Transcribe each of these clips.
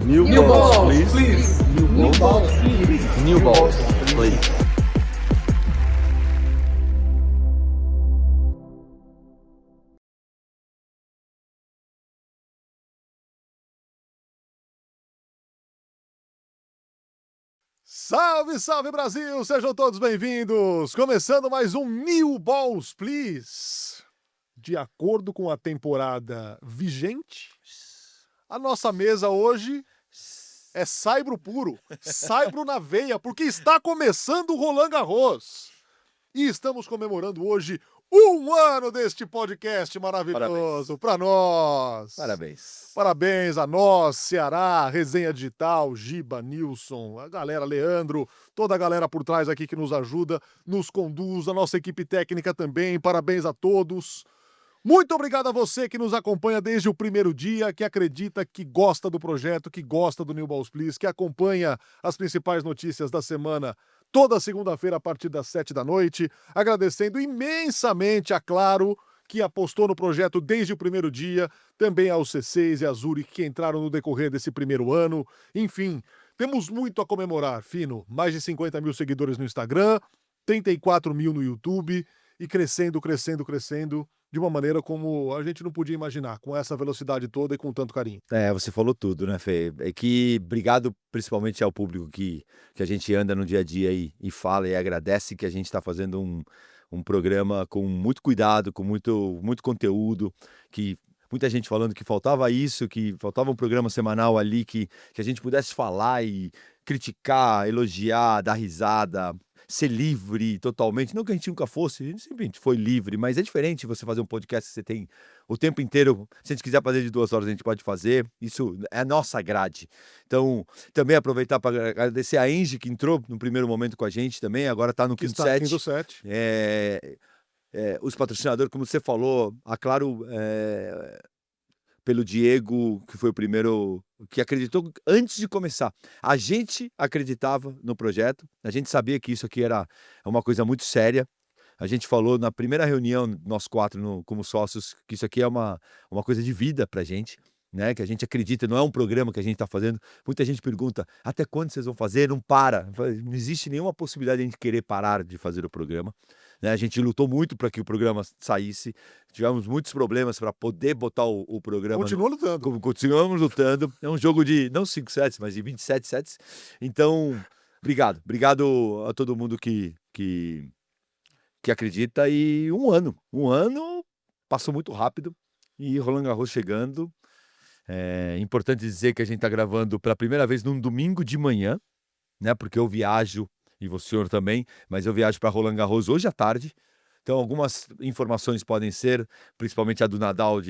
New balls, please. New balls, please. New balls, please. Salve, salve Brasil! Sejam todos bem-vindos! Começando mais um New Balls, Please. De acordo com a temporada vigente, a nossa mesa hoje é saibro puro, saibro na veia, porque está começando o Roland Garros. E estamos comemorando hoje 1 ano deste podcast maravilhoso para nós. Parabéns. Parabéns a nós, Ceará, Resenha Digital, Giba, Nilson, a galera, Leandro, toda a galera por trás aqui que nos ajuda, nos conduz, a nossa equipe técnica também, parabéns a todos. Muito obrigado a você que nos acompanha desde o primeiro dia, que acredita, que gosta do projeto, que gosta do New Balls Please, que acompanha as principais notícias da semana toda segunda-feira a partir das 7 da noite. Agradecendo imensamente a Claro, que apostou no projeto desde o primeiro dia, também ao C6 e a Zurich, que entraram no decorrer desse primeiro ano. Enfim, temos muito a comemorar, Fino. Mais de 50 mil seguidores no Instagram, 34 mil no YouTube e crescendo, de uma maneira como a gente não podia imaginar, com essa velocidade toda e com tanto carinho. Você falou tudo, né, Fê? É que obrigado principalmente ao público que a gente anda no dia a dia e fala e agradece que a gente está fazendo um programa com muito cuidado, com muito conteúdo, que muita gente falando que faltava isso, que faltava um programa semanal ali que a gente pudesse falar e criticar, elogiar, dar risada, ser livre totalmente. Não que a gente nunca fosse, a gente sempre foi livre, mas é diferente você fazer um podcast que você tem o tempo inteiro. Se a gente quiser fazer de 2 horas, a gente pode fazer. Isso é a nossa grade. Então, também aproveitar para agradecer a Angie, que entrou no primeiro momento com a gente também, agora está no quinto set. Os patrocinadores, como você falou, a Claro, pelo Diego, que foi o primeiro que acreditou antes de começar. A gente acreditava no projeto, a gente sabia que isso aqui era uma coisa muito séria. A gente falou na primeira reunião, nós 4 como sócios, que isso aqui é uma coisa de vida pra gente, né? Que a gente acredita, não é um programa que a gente está fazendo. Muita gente pergunta, até quando vocês vão fazer? Não para. Não existe nenhuma possibilidade de a gente querer parar de fazer o programa. Né? A gente lutou muito para que o programa saísse, tivemos muitos problemas para poder botar o programa. Continuamos lutando. É um jogo de, não 5 sets, mas de 27 sets. Então, obrigado a todo mundo que acredita. E um ano passou muito rápido e Roland Garros chegando. É importante dizer que a gente está gravando pela primeira vez num domingo de manhã, né? Porque eu viajo, e o senhor também, mas eu viajo para Roland Garros hoje à tarde. Então, algumas informações podem ser, principalmente a do Nadal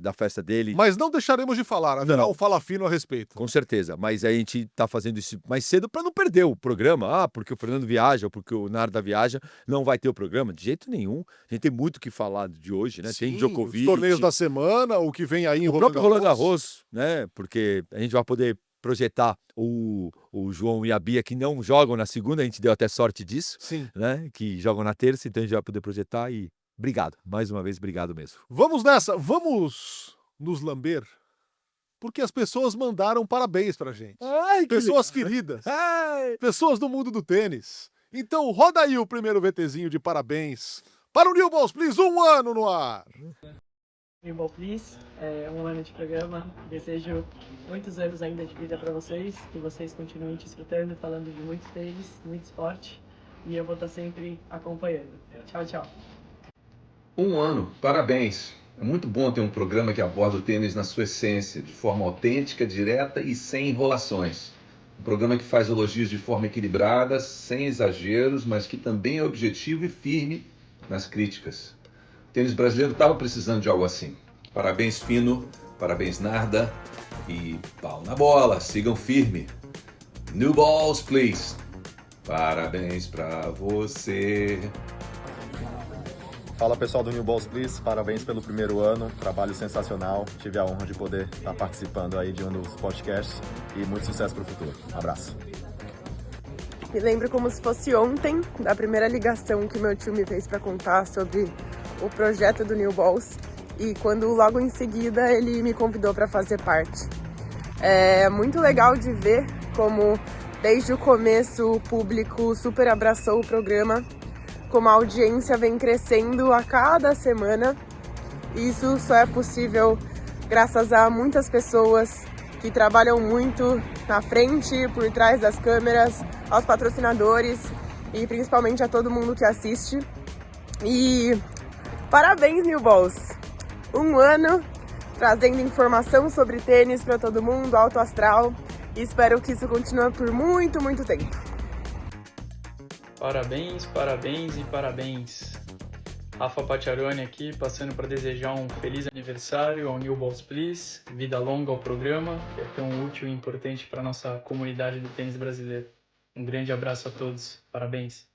da festa dele. Mas não deixaremos de falar, afinal, fala fino a respeito. Com certeza, mas a gente está fazendo isso mais cedo para não perder o programa. Porque o Fernando viaja, ou porque o Narda viaja, não vai ter o programa. De jeito nenhum. A gente tem muito o que falar de hoje, né? Sim, tem Djokovic. Os torneios da semana, o que vem aí em Roland Garros. O próprio Roland Garros, né? Porque a gente vai poder projetar o João e a Bia, que não jogam na segunda, a gente deu até sorte disso. Sim. Né? Que jogam na terça, então a gente vai poder projetar e obrigado. Mais uma vez, obrigado mesmo. Vamos nessa, vamos nos lamber, porque as pessoas mandaram parabéns pra gente. Pessoas queridas, pessoas do mundo do tênis. Então roda aí o primeiro VTzinho de parabéns para o New Balls Please, 1 ano no ar. New Balls Please, 1 ano de programa. Desejo muitos anos ainda de vida para vocês, que vocês continuem desfrutando, falando de muito tênis, muito esporte, e eu vou estar sempre acompanhando. Tchau, tchau. 1 ano, parabéns. É muito bom ter um programa que aborda o tênis na sua essência, de forma autêntica, direta e sem enrolações. Um programa que faz elogios de forma equilibrada, sem exageros, mas que também é objetivo e firme nas críticas. O tênis brasileiro estava precisando de algo assim. Parabéns, Fino, parabéns, Narda, e pau na bola, sigam firme. New Balls, please. Parabéns pra você. Fala pessoal do New Balls Please, parabéns pelo primeiro ano, trabalho sensacional, tive a honra de poder estar participando aí de um dos podcasts e muito sucesso para o futuro. Abraço. Me lembro como se fosse ontem, da primeira ligação que meu tio me fez para contar sobre o projeto do New Balls e quando logo em seguida ele me convidou para fazer parte. É muito legal de ver como, desde o começo, o público super abraçou o programa, como a audiência vem crescendo a cada semana. Isso só é possível graças a muitas pessoas que trabalham muito na frente, por trás das câmeras, aos patrocinadores e principalmente a todo mundo que assiste. E parabéns, New Balls! Um ano trazendo informação sobre tênis para todo mundo, alto astral, e espero que isso continue por muito, muito tempo. Parabéns, parabéns e parabéns. Rafa Pacciaroni aqui, passando para desejar um feliz aniversário ao New Balls Please, vida longa ao programa, que é tão útil e importante para a nossa comunidade do tênis brasileiro. Um grande abraço a todos, parabéns.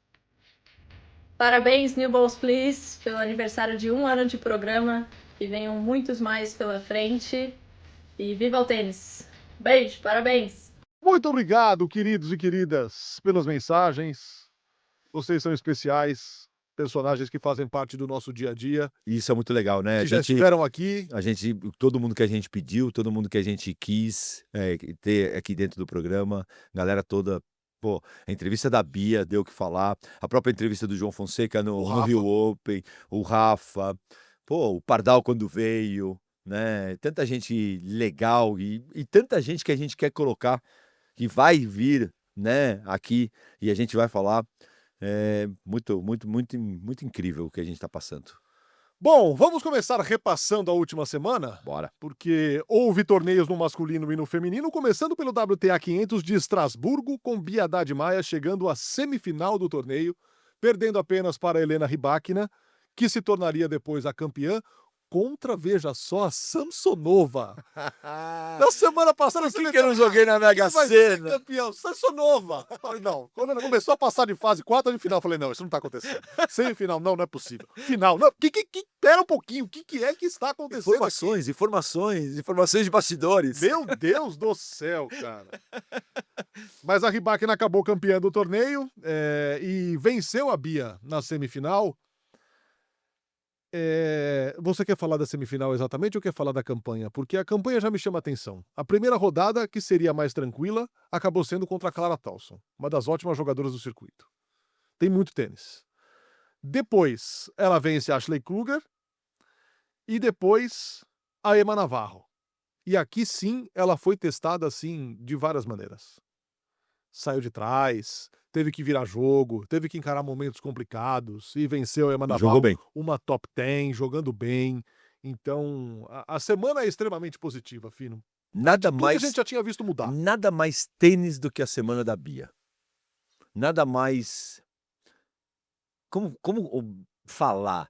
Parabéns, New Balls Please, pelo aniversário de 1 ano de programa, e venham muitos mais pela frente, e viva o tênis! Beijo, parabéns! Muito obrigado, queridos e queridas, pelas mensagens. Vocês são especiais, personagens que fazem parte do nosso dia a dia, E isso é muito legal, né? que já estiveram aqui. Todo mundo que a gente pediu, todo mundo que a gente quis ter aqui dentro do programa, galera toda. Pô, a entrevista da Bia deu o que falar, a própria entrevista do João Fonseca no Rafa. Rio Open, o Rafa, pô, o Pardal quando veio, né? Tanta gente legal e tanta gente que a gente quer colocar, que vai vir, né, aqui e a gente vai falar. É muito, muito, muito, muito incrível o que a gente está passando. Bom, vamos começar repassando a última semana? Bora. Porque houve torneios no masculino e no feminino, começando pelo WTA 500 de Estrasburgo, com Bia Haddad Maia chegando à semifinal do torneio, perdendo apenas para Helena Rybakina, que se tornaria depois a campeã, contra, veja só, a Samsonova. Na semana passada, Por que eu não joguei na Mega vai ser Sena? campeão, Samsonova. Falei, não, quando ela começou a passar de fase, quarta de final, falei, não, isso não tá acontecendo. Semifinal, não é possível. Final, não, pera um pouquinho, o que é que está acontecendo aqui? Informações de bastidores. Meu Deus do céu, cara. Mas a Rybakina acabou campeã do torneio e venceu a Bia na semifinal. Você quer falar da semifinal exatamente ou quer falar da campanha? Porque a campanha já me chama a atenção. A primeira rodada, que seria mais tranquila, acabou sendo contra a Clara Towson, uma das ótimas jogadoras do circuito. Tem muito tênis. Depois, ela vence a Ashley Kluger e depois a Emma Navarro. E aqui sim, ela foi testada assim de várias maneiras. Saiu de trás, teve que virar jogo, teve que encarar momentos complicados e venceu a Emma Navarro. Jogou bem. Uma top 10, jogando bem. Então, a semana é extremamente positiva, Fino. Nada Tudo mais, que a gente já tinha visto mudar. nada mais tênis do que a semana da Bia. Nada mais. Como falar?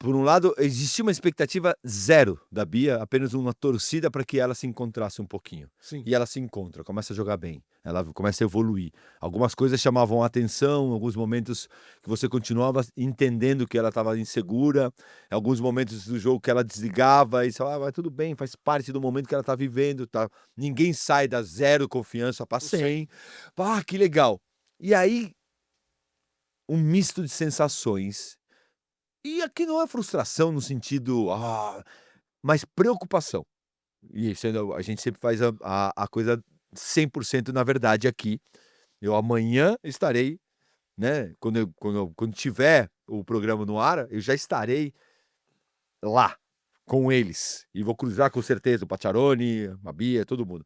Por um lado, existia uma expectativa zero da Bia, apenas uma torcida para que ela se encontrasse um pouquinho. Sim. E ela se encontra, começa a jogar bem, ela começa a evoluir. Algumas coisas chamavam a atenção, alguns momentos que você continuava entendendo que ela estava insegura, alguns momentos do jogo que ela desligava e falava, mas tudo bem, faz parte do momento que ela está vivendo, tá? Ninguém sai da zero confiança para 100. Ah, que legal. E aí, um misto de sensações. E aqui não é frustração no sentido, mas preocupação. E a gente sempre faz a coisa 100% na verdade aqui. Eu amanhã estarei, né? Quando tiver o programa no ar, eu já estarei lá com eles. E vou cruzar com certeza o Pacciaroni, a Bia, todo mundo.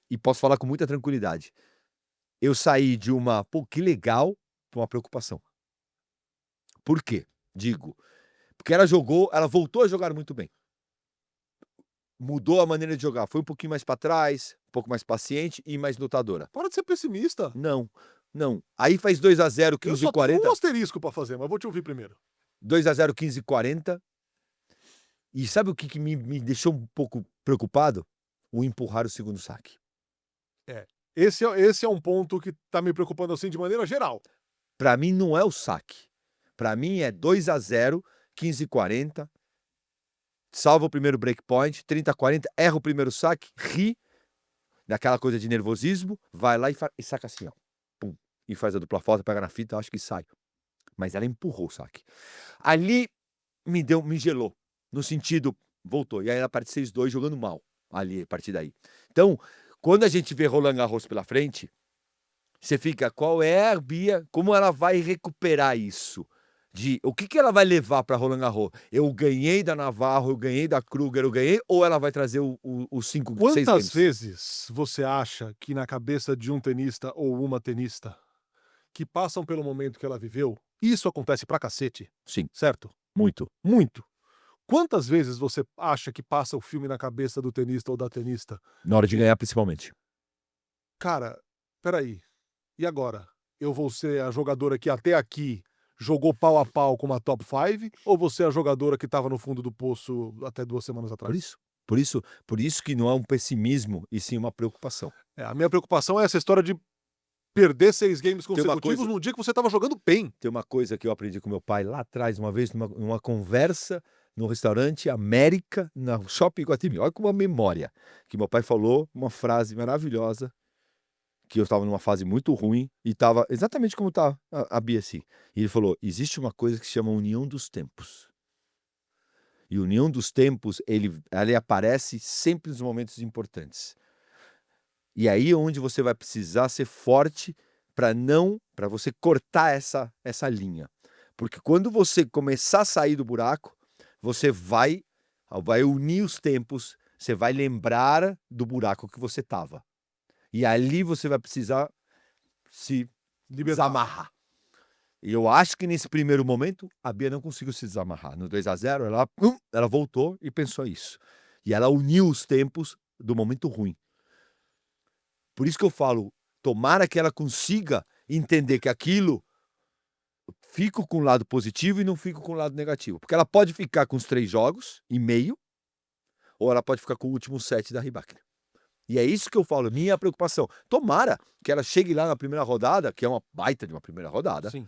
E posso falar com muita tranquilidade. Eu saí de pô, que legal, para uma preocupação. Por quê? Digo, porque ela voltou a jogar muito bem. Mudou a maneira de jogar, foi um pouquinho mais para trás, um pouco mais paciente e mais lutadora. Para de ser pessimista. Não. Aí faz 2-0, Eu só tenho 15-40. um asterisco para fazer, mas vou te ouvir primeiro. 2-0, 15-40. E sabe o que me deixou um pouco preocupado? O empurrar o segundo saque. Esse é um ponto que tá me preocupando assim de maneira geral. Para mim não é o saque. Para mim é 2-0, 15-40. Salva o primeiro breakpoint, 30-40, erra o primeiro saque, ri daquela coisa de nervosismo, vai lá e saca assim, ó. Pum, e faz a dupla falta, pega na fita, acho que sai. Mas ela empurrou o saque. Ali me gelou, no sentido, voltou. E aí ela parte 6-2 jogando mal. ali, a partir daí. Então, quando a gente vê Roland Garros pela frente, você fica, qual é a Bia, como ela vai recuperar isso? O que ela vai levar para Roland Garros? Eu ganhei da Navarro, eu ganhei da Kruger, eu ganhei, ou ela vai trazer os 5, 6 Quantas games? vezes você acha que na cabeça de um tenista ou uma tenista que passam pelo momento que ela viveu, isso acontece pra cacete, Sim, certo? muito. Muito. Quantas vezes você acha que passa o filme na cabeça do tenista ou da tenista? Na hora de ganhar, principalmente. Cara, peraí, e agora? Eu vou ser a jogadora que até aqui jogou pau a pau com uma top 5 ou você é a jogadora que estava no fundo do poço até 2 semanas atrás? Por isso que não é um pessimismo, e sim uma preocupação. A minha preocupação é essa história de perder 6 games uma consecutivos coisa- num dia que você estava jogando bem. Tem uma coisa que eu aprendi com meu pai lá atrás, uma vez, numa conversa no restaurante América, na Shopping Iguatemi. Olha como a memória. Que meu pai falou uma frase maravilhosa, que eu estava numa fase muito ruim, e estava exatamente como está a Bia assim. E ele falou, existe uma coisa que se chama união dos tempos. E união dos tempos, ele aparece sempre nos momentos importantes. E aí é onde você vai precisar ser forte para você cortar essa linha. Porque quando você começar a sair do buraco, você vai unir os tempos, você vai lembrar do buraco que você estava. E ali você vai precisar se desamarrar. E eu acho que nesse primeiro momento, a Bia não conseguiu se desamarrar. No 2-0, ela voltou e pensou isso. E ela uniu os tempos do momento ruim. Por isso que eu falo, tomara que ela consiga entender que aquilo fico com o lado positivo e não fico com o lado negativo. Porque ela pode ficar com os 3 jogos e meio, ou ela pode ficar com o último set da Rybakina. E é isso que eu falo, minha preocupação. Tomara que ela chegue lá na primeira rodada, que é uma baita de uma primeira rodada, Sim.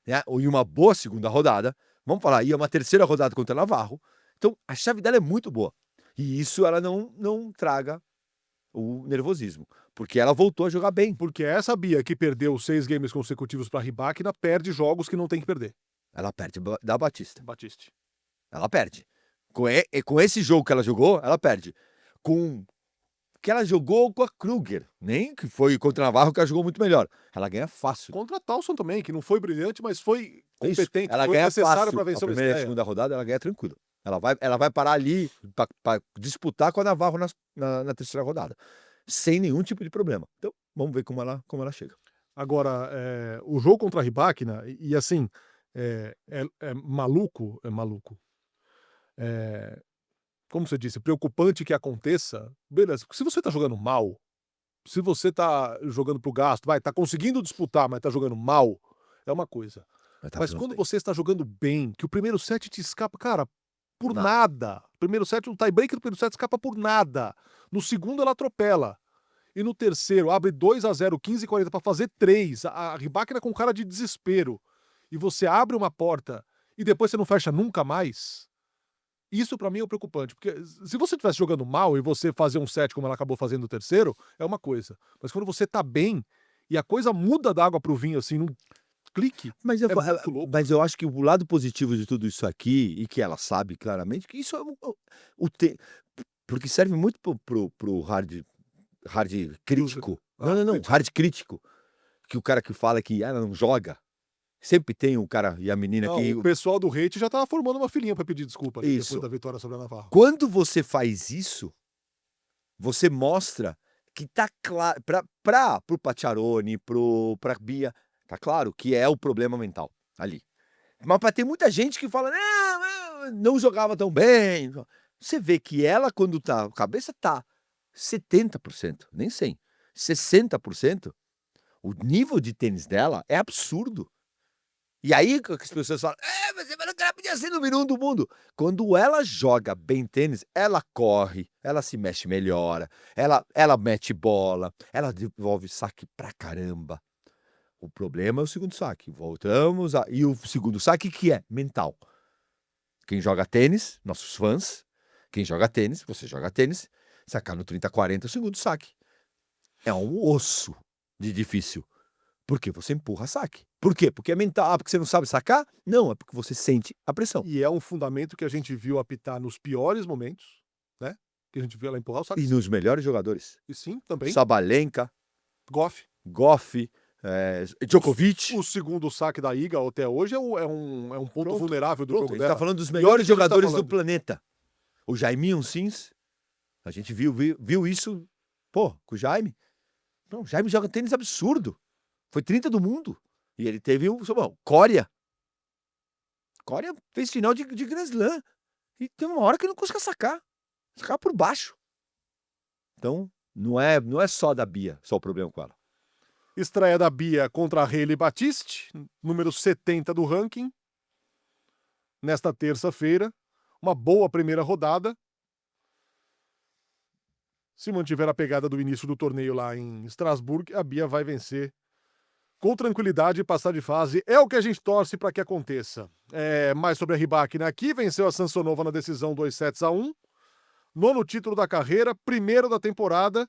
né? Ou em uma boa segunda rodada, vamos falar, e uma terceira rodada contra a Navarro. Então, a chave dela é muito boa. E isso ela não traga o nervosismo, porque ela voltou a jogar bem. Porque essa Bia que perdeu 6 games consecutivos pra Rybakina perde jogos que não tem que perder. Ela perde da Batista. Batiste. Ela perde. Com esse jogo que ela jogou, ela perde. Com que ela jogou com a Kruger, nem que foi contra a Navarro, que ela jogou muito melhor. Ela ganha fácil. Contra a Towson também, que não foi brilhante, mas foi Isso. competente. Ela foi ganha necessário fácil. para vencer A o primeira e a Mestreia. segunda rodada, ela ganha tranquilo. Ela vai parar ali para disputar com a Navarro na terceira rodada, sem nenhum tipo de problema. Então, vamos ver como ela chega. Agora, o jogo contra a Rybakina, e assim, é maluco, como você disse, preocupante que aconteça, beleza, se você tá jogando mal, se você tá jogando pro gasto, tá conseguindo disputar, mas tá jogando mal, é uma coisa. Mas quando você está jogando bem, que o primeiro set te escapa, cara, por nada. Primeiro set, o tie-break do primeiro set escapa por nada. No segundo, ela atropela. E no terceiro, abre 2-0, 15-40 para fazer 3. A Rybakina com cara de desespero. E você abre uma porta e depois você não fecha nunca mais. Isso pra mim é preocupante. Porque se você estivesse jogando mal e você fazer um set como ela acabou fazendo no terceiro, é uma coisa. Mas quando você tá bem e a coisa muda da água pro vinho, assim, num clique, Mas é muito louco. mas eu acho que o lado positivo de tudo isso aqui, e que ela sabe claramente, que isso é porque serve muito pro hard crítico. Não, hard crítico. Que o cara que fala que ela não joga. Sempre tem o cara e a menina Não, que. o pessoal do hate já tava formando uma filinha pra pedir desculpa ali, Isso. depois da vitória sobre a Navarro. Quando você faz isso, você mostra que tá claro. Pro Pacciarone, pra Bia, tá claro que é o problema mental ali. Mas tem muita gente que fala, não jogava tão bem. Você vê que ela, quando tá, a cabeça tá 70%, nem 100%, 60%, o nível de tênis dela é absurdo. E aí que as pessoas falam, mas o cara podia ser número 1 do mundo. Quando ela joga bem tênis, ela corre, ela se mexe melhor, ela mete bola, ela devolve saque pra caramba. O problema é o segundo saque. E o segundo saque que é mental. Quem joga tênis, nossos fãs, quem joga tênis, você joga tênis, sacar no 30-40 o segundo saque. É um osso de difícil. Porque você empurra saque. Por quê? Porque é mental. Porque você não sabe sacar? Não, é porque você sente a pressão. E é um fundamento que a gente viu apitar nos piores momentos, né? que a gente vê ela empurrar o saque. E nos melhores jogadores. E sim, também. Sabalenka, Goff. Goff, Djokovic. O segundo saque da Iga até hoje é um ponto Pronto, vulnerável do Pronto, a jogo gente dela. tá falando dos E melhores olha que a gente tá jogadores do falando. planeta. O Jaiminho Sims, a gente viu isso, pô, com o Jaime. Não, o Jaime joga tênis absurdo. Foi 30 do mundo. E ele teve o Coria. Coria fez final de Grand Slam. E tem uma hora que ele não consegue sacar. Sacar por baixo. Então, não é só da Bia, só o problema com ela. Estreia da Bia contra a Hailey Batiste, número 70 do ranking. Nesta terça-feira. Uma boa primeira rodada. Se mantiver a pegada do início do torneio lá em Estrasburgo, a Bia vai vencer com tranquilidade e passar de fase. É o que a gente torce para que aconteça. Mais sobre a Rybakina aqui. Venceu a Samsonova na decisão 2-1. 9º título da carreira, primeiro da temporada.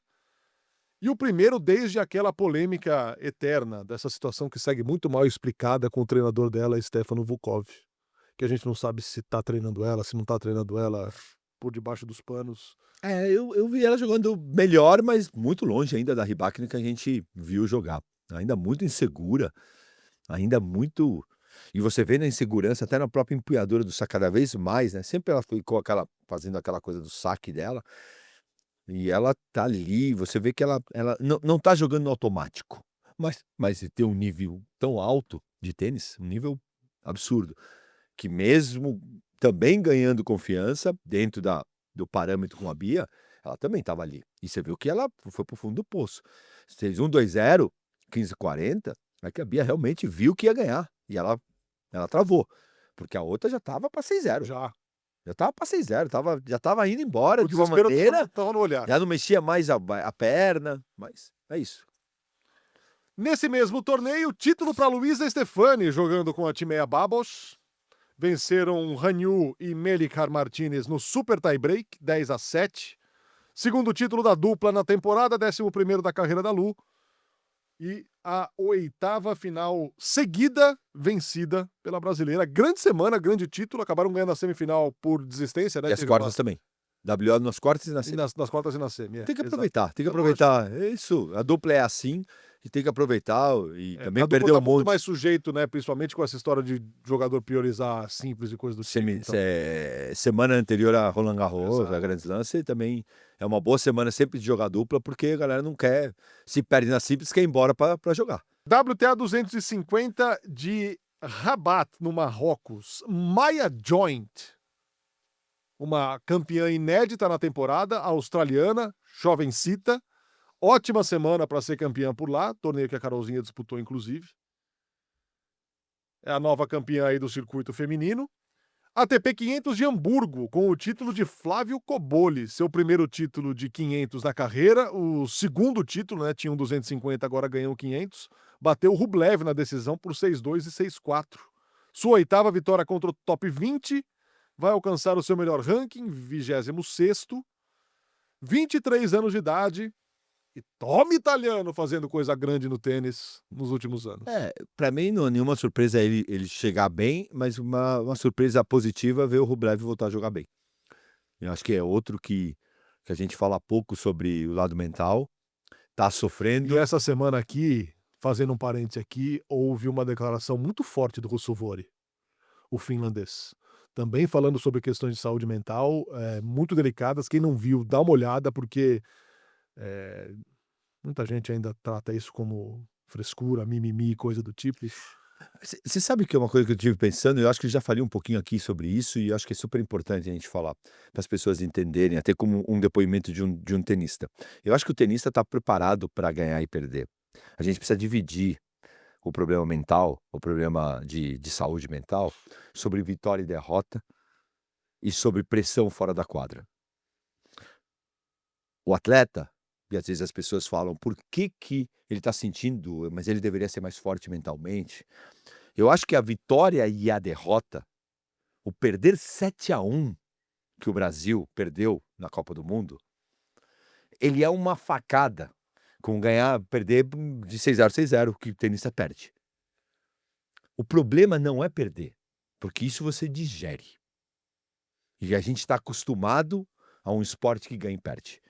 E o primeiro desde aquela polêmica eterna, dessa situação que segue muito mal explicada com o treinador dela, Stefano Vukov. Que a gente não sabe se tá treinando ela, se não tá treinando ela por debaixo dos panos. Eu vi ela jogando melhor, mas muito longe ainda da Rybakina que a gente viu jogar. Ainda muito insegura, ainda muito... E você vê na insegurança, até na própria empunhadura do saque cada vez mais, né? Sempre ela ficou fazendo aquela coisa do saque dela. E ela tá ali, você vê que ela não tá jogando no automático. Mas tem um nível tão alto de tênis, um nível absurdo, que mesmo também ganhando confiança dentro do parâmetro com a Bia, ela também estava ali. E você viu que ela foi pro fundo do poço. Se fez 1-2-0, 15-40, é que a Bia realmente viu que ia ganhar. E ela travou. Porque a outra já estava para 6-0. Já estava para 6-0, já estava indo embora O de uma desespero maneira. tava no olhar. Já não mexia mais a perna, mas é isso. Nesse mesmo torneio, título para Luísa Stefani, jogando com a Timea Babos. Venceram Hanyu e Melikar Martinez no super tie-break, 10-7. Segundo título da dupla na temporada, 11º da carreira da Lu. E a 8ª final seguida vencida pela brasileira. Grande semana, grande título. Acabaram ganhando a semifinal por desistência, né? E as quartas também. WO nas quartas e na semi. Nas quartas e na semi. Tem que aproveitar, tem que aproveitar. É isso, a dupla é assim e tem que aproveitar e também perdeu um monte. Muito mais sujeito, né? Principalmente com essa história de jogador priorizar simples e coisas do tipo. Então. Semana anterior a Roland Garros, Exato. a Grand Slam, também é uma boa semana sempre de jogar dupla, porque a galera não quer, se perde na simples, quer ir embora para jogar. WTA 250 de Rabat, no Marrocos. Maya Joint, uma campeã inédita na temporada, australiana, jovencita. Ótima semana para ser campeã por lá, torneio que a Carolzinha disputou, inclusive. É a nova campeã aí do circuito feminino. ATP 500 de Hamburgo, com o título de Flávio Cobolli, seu primeiro título de 500 na carreira, o segundo título, né? Tinha um 250, agora ganhou 500. Bateu o Rublev na decisão por 6-2 e 6-4. Sua 8ª vitória contra o top 20, vai alcançar o seu melhor ranking, 26º. 23 anos de idade. E toma italiano fazendo coisa grande no tênis nos últimos anos. Para mim não é nenhuma surpresa ele chegar bem, mas uma surpresa positiva ver o Rublev voltar a jogar bem. Eu acho que é outro que a gente fala pouco sobre o lado mental, tá sofrendo. E essa semana aqui, fazendo um parênteses aqui, houve uma declaração muito forte do Russovori, o finlandês. Também falando sobre questões de saúde mental, muito delicadas. Quem não viu, dá uma olhada, porque muita gente ainda trata isso como frescura, mimimi, coisa do tipo. Você sabe que é uma coisa que eu estive pensando, eu acho que eu já falei um pouquinho aqui sobre isso, e eu acho que é super importante a gente falar, para as pessoas entenderem, até como um depoimento de um tenista. Eu acho que o tenista está preparado para ganhar e perder. A gente precisa dividir o problema mental, o problema de saúde mental, sobre vitória e derrota, e sobre pressão fora da quadra. O atleta, e às vezes as pessoas falam, por que ele está sentindo, mas ele deveria ser mais forte mentalmente. Eu acho que a vitória e a derrota, o perder 7-1 que o Brasil perdeu na Copa do Mundo, ele é uma facada com perder de 6-0, 6-0, que o tenista perde. O problema não é perder, porque isso você digere. E a gente está acostumado a um esporte que ganha e perde.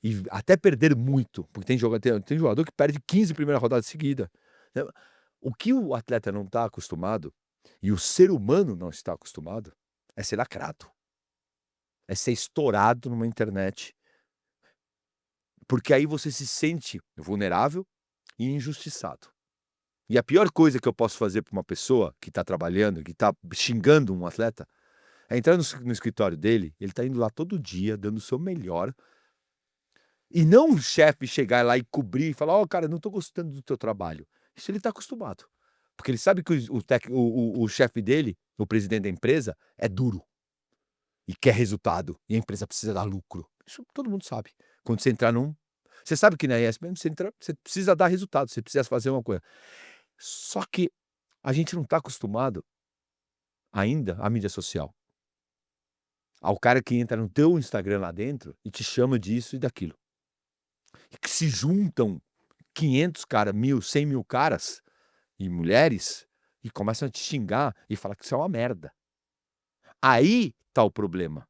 E até perder muito, porque tem jogador que perde 15 primeiras rodadas seguidas. Né? O que o atleta não está acostumado, e o ser humano não está acostumado, é ser lacrado. É ser estourado numa internet. Porque aí você se sente vulnerável e injustiçado. E a pior coisa que eu posso fazer para uma pessoa que está trabalhando, que está xingando um atleta, é entrar no escritório dele, ele está indo lá todo dia, dando o seu melhor, e não o chefe chegar lá e cobrir e falar, ó, cara, não estou gostando do teu trabalho. Isso ele está acostumado. Porque ele sabe que o chefe dele, o presidente da empresa, é duro. E quer resultado. E a empresa precisa dar lucro. Isso todo mundo sabe. Quando você entrar Você sabe que na ESPN você precisa dar resultado, você precisa fazer uma coisa. Só que a gente não está acostumado ainda à mídia social. Ao cara que entra no teu Instagram lá dentro e te chama disso e daquilo. E que se juntam 500 caras, 1.000, 100 mil caras e mulheres e começam a te xingar e falar que isso é uma merda. Aí tá o problema.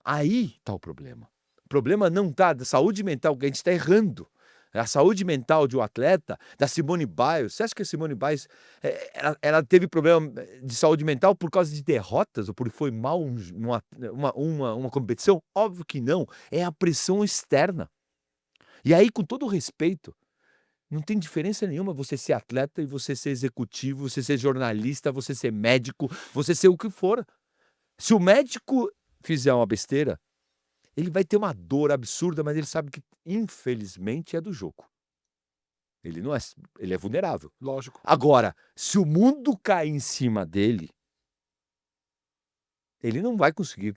Aí tá o problema. O problema não tá da saúde mental, que a gente está errando. A saúde mental de um atleta, da Simone Biles. Você acha que a Simone Biles ela teve problema de saúde mental por causa de derrotas ou porque foi mal uma competição? Óbvio que não. É a pressão externa. E aí, com todo o respeito, não tem diferença nenhuma você ser atleta e você ser executivo, você ser jornalista, você ser médico, você ser o que for. Se o médico fizer uma besteira, ele vai ter uma dor absurda, mas ele sabe que, infelizmente, é do jogo. Ele é vulnerável. Lógico. Agora, se o mundo cair em cima dele, ele não vai conseguir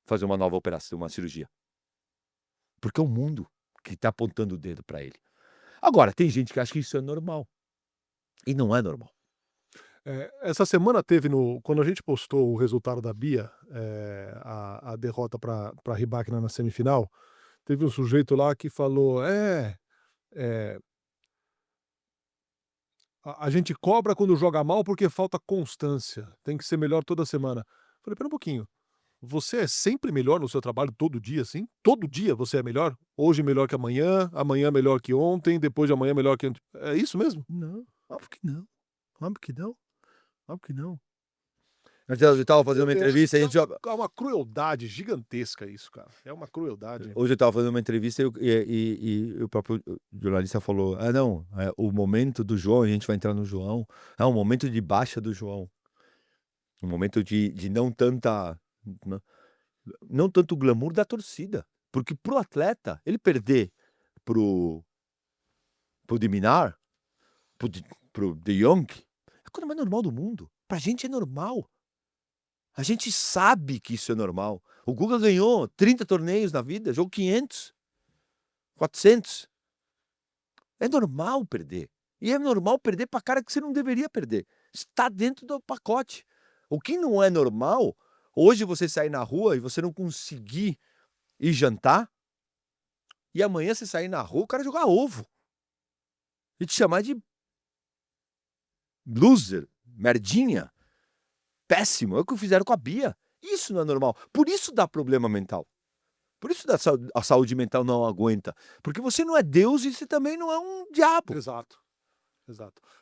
fazer uma nova operação, uma cirurgia. Porque é o mundo que está apontando o dedo para ele. Agora, tem gente que acha que isso é normal. E não é normal. Essa semana teve quando a gente postou o resultado da Bia, a derrota para Rybakina na semifinal, teve um sujeito lá que falou: a gente cobra quando joga mal porque falta constância, tem que ser melhor toda semana. Falei, pera um pouquinho, você é sempre melhor no seu trabalho todo dia, assim? Todo dia você é melhor? Hoje melhor que amanhã melhor que ontem, depois de amanhã melhor que ontem. É isso mesmo? Não, óbvio que não. Óbvio que não. Óbvio que não. Eu estava fazendo uma entrevista, a gente É uma crueldade gigantesca isso, cara. É uma crueldade. Hoje eu estava fazendo uma entrevista e o próprio jornalista falou: não, o momento do João, a gente vai entrar no João, é um momento de baixa do João. Um momento de não tanto glamour da torcida. Porque pro atleta, ele perder pro Diminar, pro De Jong, é a coisa mais normal do mundo. Pra gente é normal. A gente sabe que isso é normal. O Guga ganhou 30 torneios na vida, jogou 500, 400. É normal perder. E é normal perder para cara que você não deveria perder. Está dentro do pacote. O que não é normal, hoje você sair na rua e você não conseguir ir jantar, e amanhã você sair na rua, o cara jogar ovo. E te chamar de loser, merdinha. Péssimo, é o que fizeram com a Bia. Isso não é normal. Por isso dá problema mental. Por isso a saúde mental não aguenta. Porque você não é Deus e você também não é um diabo. Exato.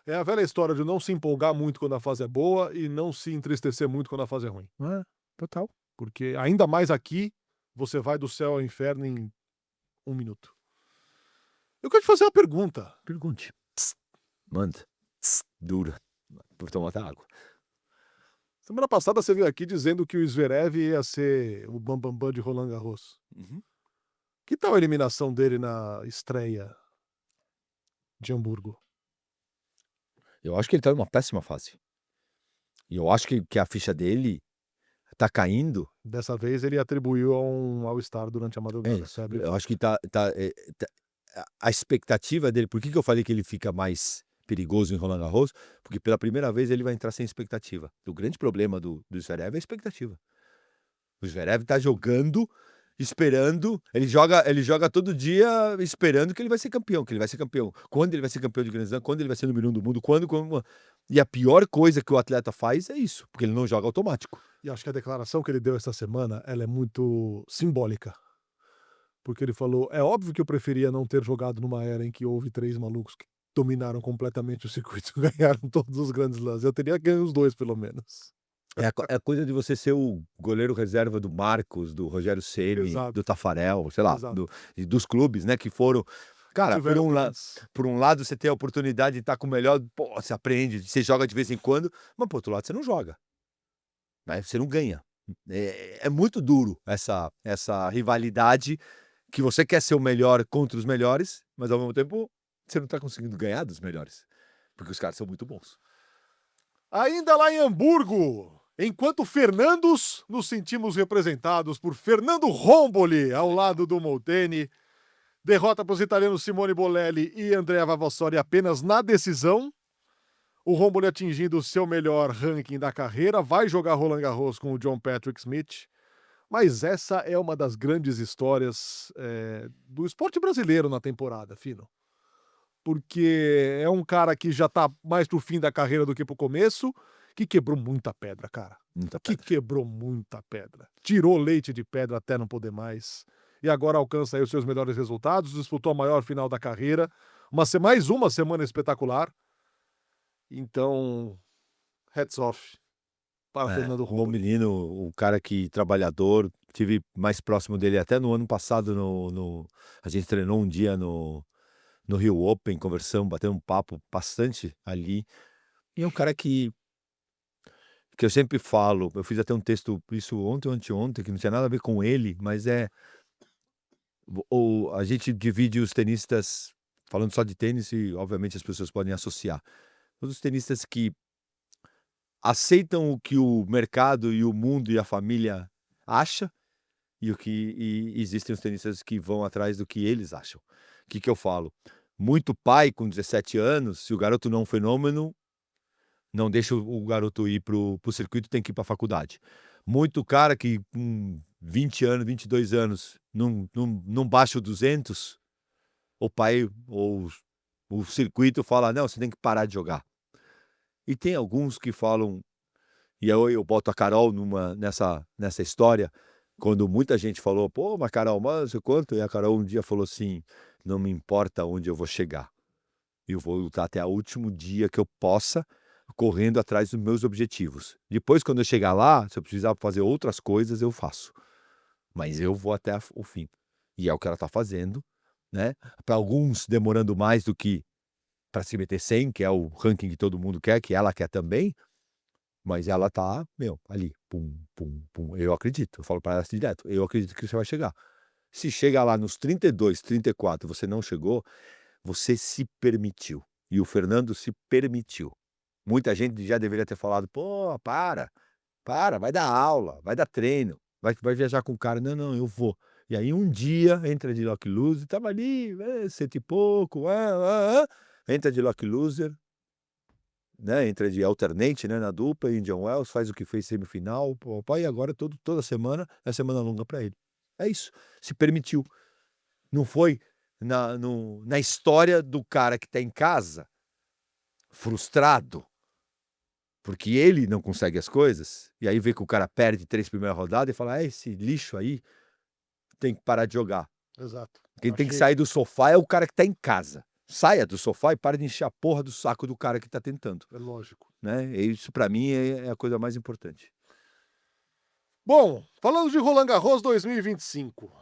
É a velha história de não se empolgar muito quando a fase é boa e não se entristecer muito quando a fase é ruim. Total. Porque ainda mais aqui, você vai do céu ao inferno em 1 minuto. Eu quero te fazer uma pergunta. Pergunte. Manda. Dura. Vou tomar outra água. Semana passada você veio aqui dizendo que o Zverev ia ser o bambambam de Roland Garros. Uhum. Que tal a eliminação dele na estreia de Hamburgo? Eu acho que ele tá numa péssima fase. E eu acho que a ficha dele tá caindo. Dessa vez ele atribuiu a um All-Star durante a madrugada. Sabe? Eu acho que a expectativa dele. Por que eu falei que ele fica mais perigoso em Roland Garros? Porque pela primeira vez ele vai entrar sem expectativa. O grande problema do Zverev é a expectativa. O Zverev tá jogando, esperando, ele joga todo dia esperando que ele vai ser campeão, Quando ele vai ser campeão de Grand Slam, quando ele vai ser número 1 do mundo, quando... E a pior coisa que o atleta faz é isso, porque ele não joga automático. E acho que a declaração que ele deu essa semana, ela é muito simbólica. Porque ele falou: "É óbvio que eu preferia não ter jogado numa era em que houve 3 malucos que dominaram completamente o circuito, ganharam todos os grandes lãs. Eu teria ganho os 2 pelo menos". É a coisa de você ser o goleiro reserva do Marcos, do Rogério Ceni, Exato, do Tafarel, sei lá, exato. e dos clubes, né, que foram cara, Tiveram grandes. por um lado você tem a oportunidade de estar com o melhor, pô, você aprende, você joga de vez em quando, mas por outro lado você não joga, né, você não ganha. É muito duro essa rivalidade que você quer ser o melhor contra os melhores, mas ao mesmo tempo você não tá conseguindo ganhar dos melhores, porque os caras são muito bons. Ainda lá em Hamburgo, enquanto Fernandos, nos sentimos representados por Fernando Romboli ao lado do Molteni. Derrota para os italianos Simone Bolelli e Andrea Vavassori apenas na decisão. O Romboli atingindo o seu melhor ranking da carreira, vai jogar Roland Garros com o John Patrick Smith. Mas essa é uma das grandes histórias do esporte brasileiro na temporada, Fino. Porque é um cara que já tá mais pro fim da carreira do que pro começo, que quebrou muita pedra, cara. Muita Que pedra. quebrou muita pedra. Tirou leite de pedra até não poder mais. E agora alcança aí os seus melhores resultados, disputou a maior final da carreira. Mais uma semana espetacular. Então, hats off para Fernando Um bom Romboli. menino, o cara que trabalhador, tive mais próximo dele até no ano passado a gente treinou um dia no Rio Open, conversamos, batemos um papo bastante ali. E é um cara que eu sempre falo, eu fiz até um texto, isso ontem ou anteontem, que não tinha nada a ver com ele, mas a gente divide os tenistas, falando só de tênis, e obviamente as pessoas podem associar. Os tenistas que aceitam o que o mercado e o mundo e a família acha, e existem os tenistas que vão atrás do que eles acham. O que eu falo? Muito pai com 17 anos, se o garoto não é um fenômeno, não deixa o garoto ir pro circuito, tem que ir para a faculdade. Muito cara que com 20 anos, 22 anos, não baixa o 200, o pai ou o circuito fala: não, você tem que parar de jogar. E tem alguns que falam, e eu boto a Carol nessa história, quando muita gente falou: pô, mas Carol, mas quanto? E a Carol um dia falou assim: não me importa onde eu vou chegar, eu vou lutar até o último dia que eu possa, correndo atrás dos meus objetivos. Depois, quando eu chegar lá, se eu precisar fazer outras coisas, eu faço. Mas eu vou até o fim. E é o que ela está fazendo, né? Para alguns, demorando mais do que para se meter 100, que é o ranking que todo mundo quer, que ela quer também, mas ela tá, ali, pum, pum, pum. Eu acredito, eu falo para ela assim direto, eu acredito que você vai chegar. Se chega lá nos 32, 34, você não chegou, você se permitiu. E o Fernando se permitiu. Muita gente já deveria ter falado: pô, para, vai dar aula, vai dar treino, vai viajar com o cara. Não, eu vou. E aí um dia entra de lock loser, tava ali, 100 e pouco, entra de lock loser, né? Entra de alternate, né? Na dupla, Indian Wells, faz o que fez semifinal, e agora toda semana é semana longa para ele. É isso, se permitiu. Não foi na história do cara que tá em casa, frustrado, porque ele não consegue as coisas, e aí vê que o cara perde 3 primeiras rodadas e fala: esse lixo aí tem que parar de jogar. Exato. Quem tem que sair do sofá é o cara que tá em casa. Saia do sofá e pare de encher a porra do saco do cara que tá tentando. É lógico. Né? E isso pra mim é a coisa mais importante. Bom, falando de Roland Garros 2025.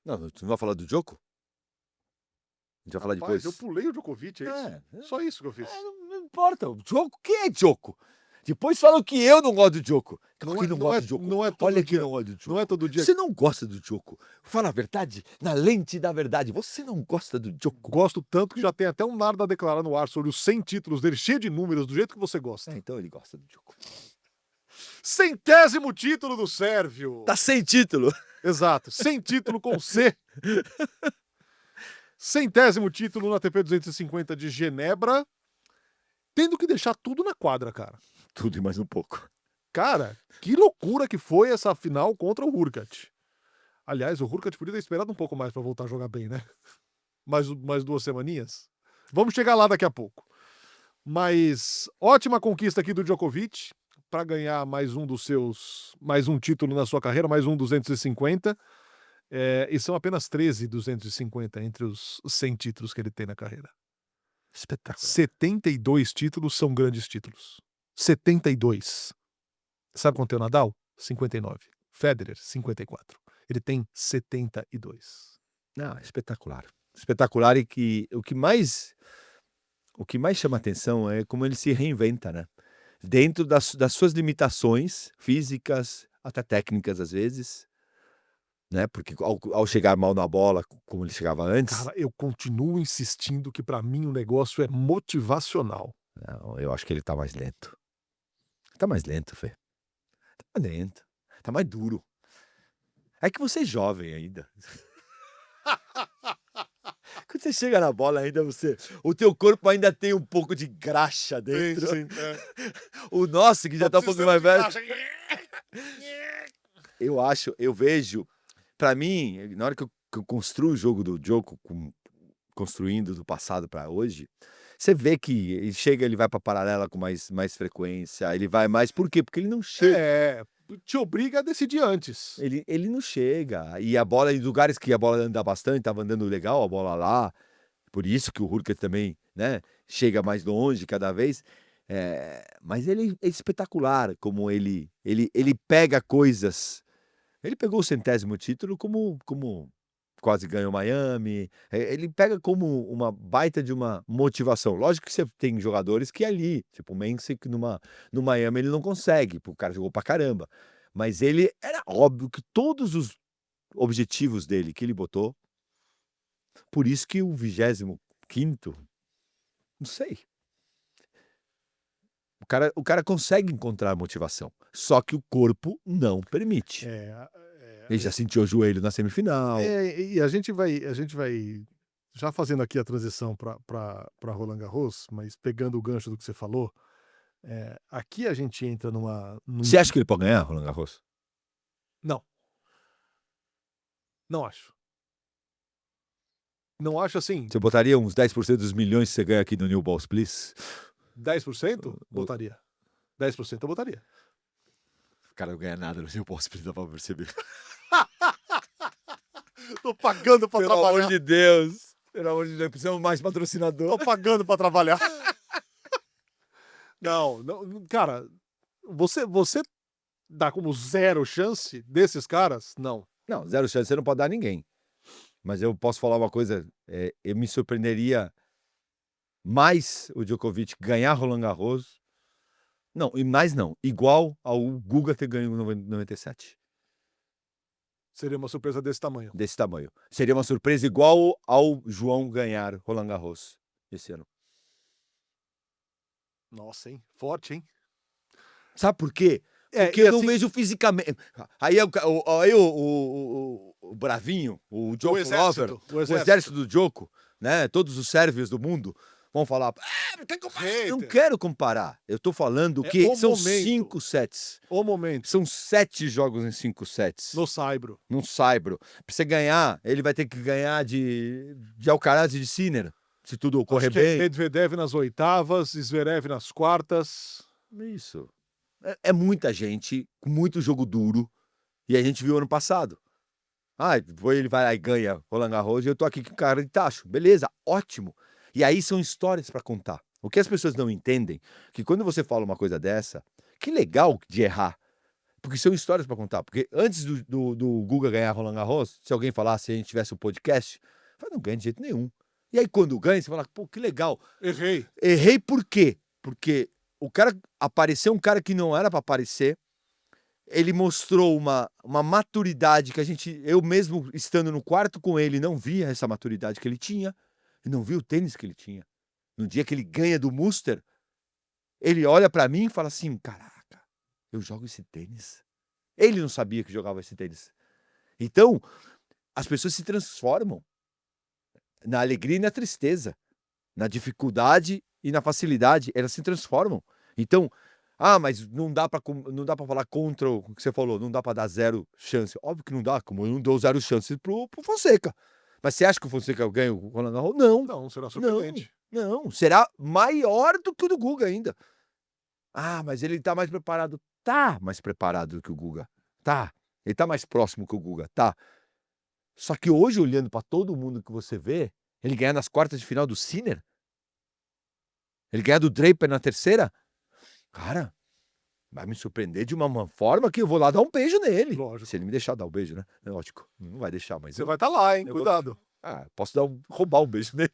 Não, tu não vai falar do Djoko? A gente vai falar Rapaz, depois. eu pulei o Djokovic, é isso? Só isso que eu fiz. Não importa, o Djoko, quem é Djoko? Depois falam que eu não gosto do Djoko. Quem não gosta do Djoko? Não é todo Olha dia. quem não gosta do Djoko. Não é todo dia. Você não gosta do Djoko. Fala a verdade, na lente da verdade. Você não gosta do Djoko. Gosto tanto que já tem até um nada a declarar no ar sobre os 100 títulos dele, cheio de números, do jeito que você gosta. Então ele gosta do Djoko. 100º título do Sérvio. Tá sem título. Exato, 100 título com C. 100º título na ATP 250 de Genebra, tendo que deixar tudo na quadra, cara. Tudo e mais um pouco. Cara, que loucura que foi essa final contra o Hurkacz. Aliás, o Hurkacz podia ter esperado um pouco mais para voltar a jogar bem, né? Mais 2 semaninhas. Vamos chegar lá daqui a pouco. Mas ótima conquista aqui do Djokovic. para ganhar mais um título na sua carreira, mais um 250. E são apenas 13 250 entre os 100 títulos que ele tem na carreira. Espetacular. 72 títulos são grandes títulos. 72. Sabe quanto tem o Nadal? 59. Federer, 54. Ele tem 72. Não, espetacular. Espetacular e que o que mais chama atenção é como ele se reinventa, né? Dentro das suas limitações físicas, até técnicas às vezes, né? Porque ao chegar mal na bola, como ele chegava antes... Cara, eu continuo insistindo que pra mim o negócio é motivacional. Não, eu acho que ele tá mais lento. Tá mais lento, Fê. Tá mais lento. Tá mais duro. É que você é jovem ainda. Quando você chega na bola ainda, o teu corpo ainda tem um pouco de graxa dentro. Sim. O nosso, que já tá um pouco mais velho. Eu vejo, pra mim, na hora que eu construo o jogo do Djoko, construindo do passado pra hoje, você vê que ele vai pra paralela com mais frequência, ele vai mais... Por quê? Porque ele não chega. Te obriga a decidir antes. Ele não chega. E a bola, em lugares que a bola anda bastante, tava andando legal a bola lá. Por isso que o Hurkacz também, né, chega mais longe cada vez. Mas ele é espetacular, como ele pega coisas. Ele pegou o 100º título como quase ganhou Miami. Ele pega como uma baita de uma motivação. Lógico que você tem jogadores que ali, tipo o Mensik, no Miami ele não consegue, porque o cara jogou pra caramba. Mas ele, era óbvio que todos os objetivos dele que ele botou, por isso que o 25º, não sei. O cara consegue encontrar motivação, só que o corpo não permite. Ele já sentiu o joelho na semifinal. E a gente vai já fazendo aqui a transição para Roland Garros, mas pegando o gancho do que você falou, aqui a gente entra num... Você acha que ele pode ganhar, Roland Garros? Não acho. Não acho assim. Você botaria uns 10% dos milhões que você ganha aqui no New Balls, please? 10%? Botaria. 10% eu botaria. O cara não ganha nada no New Balls, please, dá pra perceber. Tô pagando pra trabalhar. Pelo amor de Deus. Pelo amor de Deus, precisamos mais patrocinador. Tô pagando pra trabalhar. Não, cara, você dá como 0 chance desses caras? Não. Não, 0 chance você não pode dar a ninguém. Mas eu posso falar uma coisa, eu me surpreenderia mais o Djokovic ganhar Roland Garros. Não, e mais não, igual ao Guga ter ganho em 97. Seria uma surpresa desse tamanho. Desse tamanho. Seria uma surpresa igual ao João ganhar Roland Garros esse ano. Nossa, hein? Forte, hein? Sabe por quê? Porque eu não vejo fisicamente. Aí o Bravinho, o Djoko Lover, o exército do Djoko, né? Todos os sérvios do mundo vão falar. Não quero comparar. Eu tô falando que são 5 sets. O momento. São 7 jogos em 5 sets. No Saibro. No Saibro. Pra você ganhar, ele vai ter que ganhar de Alcaraz e de Sinner. Se tudo ocorrer bem. Medvedev nas oitavas, Zverev nas quartas. Isso. É muita gente, com muito jogo duro. E a gente viu ano passado. Ele vai lá e ganha Roland Garros e eu tô aqui com cara de tacho. Beleza, ótimo. E aí são histórias pra contar. O que as pessoas não entendem, que quando você fala uma coisa dessa, que legal de errar. Porque são histórias pra contar. Porque antes do Guga ganhar Roland Garros, se alguém falasse, se a gente tivesse um podcast, não ganha de jeito nenhum. E aí quando ganha, você fala, pô, que legal. Errei. Errei por quê? Porque o cara apareceu um cara que não era pra aparecer. Ele mostrou uma maturidade que eu mesmo estando no quarto com ele, não via essa maturidade que ele tinha. E não via o tênis que ele tinha. No dia que ele ganha do Muster, ele olha pra mim e fala assim, caraca, eu jogo esse tênis. Ele não sabia que jogava esse tênis. Então, as pessoas se transformam na alegria e na tristeza, na dificuldade e na facilidade, elas se transformam. Então, mas não dá pra falar contra o que você falou, não dá pra dar 0 chance. Óbvio que não dá, como eu não dou 0 chances pro Fonseca. Mas você acha que o Fonseca ganha o Roland Garros? Não. Não, será surpreendente. Não, será maior do que o do Guga ainda. Ah, mas ele tá mais preparado. Tá mais preparado do que o Guga. Tá. Ele tá mais próximo que o Guga. Tá. Só que hoje, olhando pra todo mundo que você vê, ele ganhar nas quartas de final do Sinner, ele ganhar do Draper na terceira, cara, vai me surpreender de uma forma que eu vou lá dar um beijo nele. Lógico. Se ele me deixar dar um beijo, né? É lógico. Não vai deixar, mas Você eu, vai estar lá, hein? eu vou- Cuidado. posso roubar um beijo nele.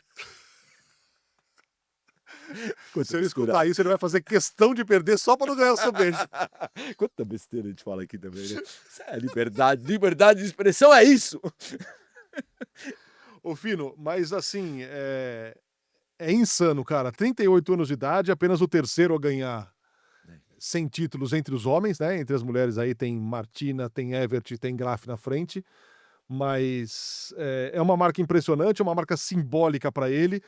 Se ele escutar isso, ele vai fazer questão de perder só para não ganhar o seu beijo. Quanta besteira a gente fala aqui também, né? Isso é liberdade. Liberdade de expressão é isso. Ô, Fino, mas assim, é insano, cara. 38 anos de idade, apenas o terceiro a ganhar 100 títulos entre os homens, né? Entre as mulheres aí tem Martina, tem Evert, tem Graf na frente. Mas é uma marca impressionante, é uma marca simbólica para ele.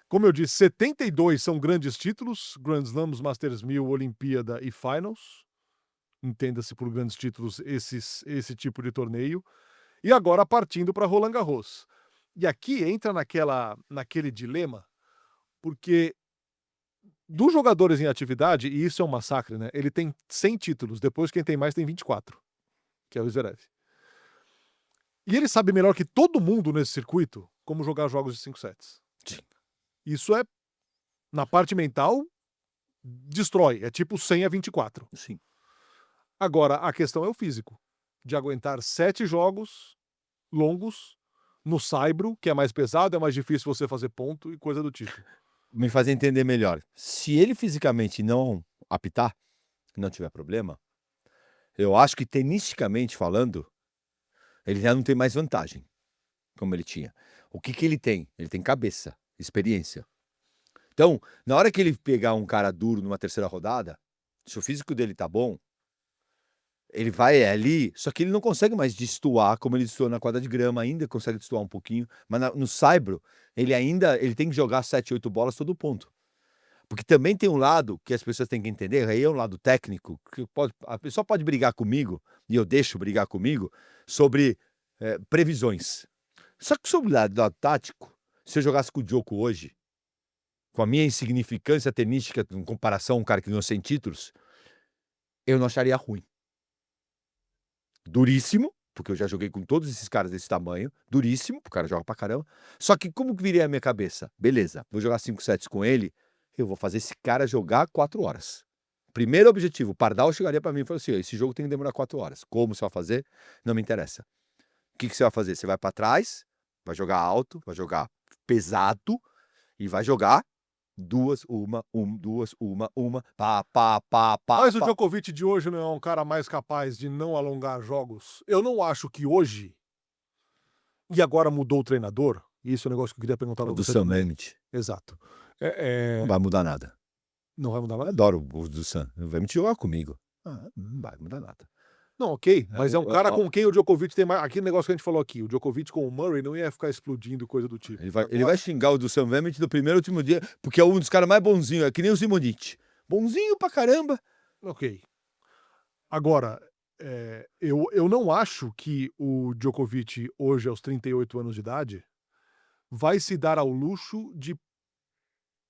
Como eu disse, 72 são grandes títulos, Grand Slams, Masters 1000, Olimpíada e Finals. Entenda-se por grandes títulos esse tipo de torneio. E agora partindo para Roland Garros. E aqui entra naquele dilema, porque dos jogadores em atividade, e isso é um massacre, né? Ele tem 100 títulos, depois quem tem mais tem 24, que é o Zverev. E ele sabe melhor que todo mundo nesse circuito como jogar jogos de 5 sets. Sim. Isso é, na parte mental, destrói. É tipo 100 a 24. Sim. Agora, a questão é o físico. De aguentar 7 jogos longos no saibro, que é mais pesado, é mais difícil você fazer ponto e coisa do tipo. Me fazer entender melhor. Se ele fisicamente não apitar, não tiver problema, eu acho que tenisticamente falando, ele já não tem mais vantagem, como ele tinha. O que ele tem? Ele tem cabeça, experiência. Então, na hora que ele pegar um cara duro numa terceira rodada, se o físico dele tá bom, ele vai ali, só que ele não consegue mais destoar como ele destoou na quadra de grama, ainda consegue destoar um pouquinho, mas no saibro, ele tem que jogar 7, 8 bolas todo ponto. Porque também tem um lado que as pessoas têm que entender, aí é um lado técnico, que a pessoa pode brigar comigo, e eu deixo brigar comigo, sobre previsões. Só que sobre o lado tático, se eu jogasse com o Djoko hoje, com a minha insignificância tenística em comparação a um cara que ganhou 100 títulos, eu não acharia ruim. Duríssimo, porque eu já joguei com todos esses caras desse tamanho, duríssimo, porque o cara joga pra caramba. Só que como que viria a minha cabeça? Beleza, vou jogar 5 sets com ele, eu vou fazer esse cara jogar 4 horas. Primeiro objetivo, o Pardal chegaria pra mim e falou assim, esse jogo tem que demorar 4 horas. Como você vai fazer? Não me interessa. O que você vai fazer? Você vai pra trás, vai jogar alto, vai jogar pesado e vai jogar 2, 1, 2, 1, pá. Mas o Djokovic de hoje não é um cara mais capaz de não alongar jogos? Eu não acho que hoje, e agora mudou o treinador, e isso é um negócio que eu queria perguntar pra do você Sam também. Mehmet. Exato. Não vai mudar nada. Não vai mudar Eu nada? adoro o do Sam. Vai me jogar comigo. Não vai mudar nada. Não, ok. Mas é um cara com quem o Djokovic tem mais... Aquele negócio que a gente falou aqui, o Djokovic com o Murray não ia ficar explodindo coisa do tipo. Ele vai xingar o do Sam Mehmet do primeiro ao último dia, porque é um dos caras mais bonzinhos, é que nem o Simonite. Bonzinho pra caramba. Ok. Agora, eu não acho que o Djokovic, hoje aos 38 anos de idade, vai se dar ao luxo de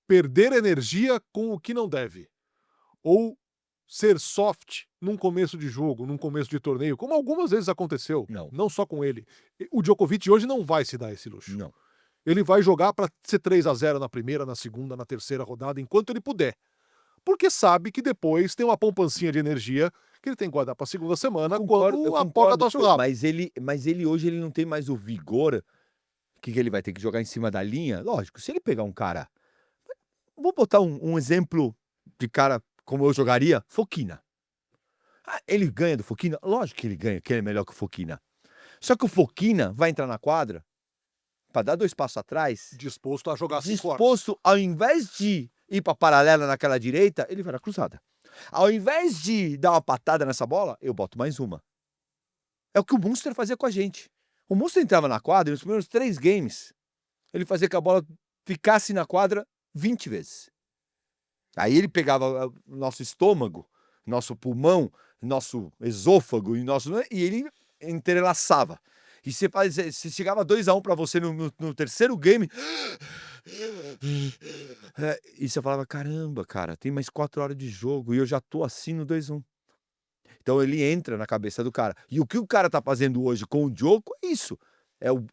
perder energia com o que não deve. Ou ser soft num começo de jogo, num começo de torneio, como algumas vezes aconteceu. Não só com ele. O Djokovic hoje não vai se dar esse luxo. Não. Ele vai jogar para ser 3-0 na primeira, na segunda, na terceira rodada, enquanto ele puder. Porque sabe que depois tem uma poupancinha de energia que ele tem que guardar para a segunda semana, quando a poca tocha o rabo. Mas ele hoje ele não tem mais o vigor que ele vai ter que jogar em cima da linha. Lógico, se ele pegar um cara... Vou botar um exemplo de cara como eu jogaria, Fokina. Ele ganha do Fokina? Lógico que ele ganha, que ele é melhor que o Fokina. Só que o Fokina vai entrar na quadra para dar 2 passos atrás. Disposto a jogar 5 horas. Disposto, ao invés de ir para paralela naquela direita, ele vai na cruzada. Ao invés de dar uma patada nessa bola, eu boto mais uma. É o que o Munster fazia com a gente. O Munster entrava na quadra e nos primeiros 3 games, ele fazia que a bola ficasse na quadra 20 vezes. Aí ele pegava o nosso estômago, nosso pulmão, nosso esôfago e ele entrelaçava. E você chegava 2-1 para você no terceiro game, E você falava: "Caramba, cara, tem mais 4 horas de jogo e eu já tô assim no 2-1". Então ele entra na cabeça do cara. E o que o cara tá fazendo hoje com o Djoko é isso,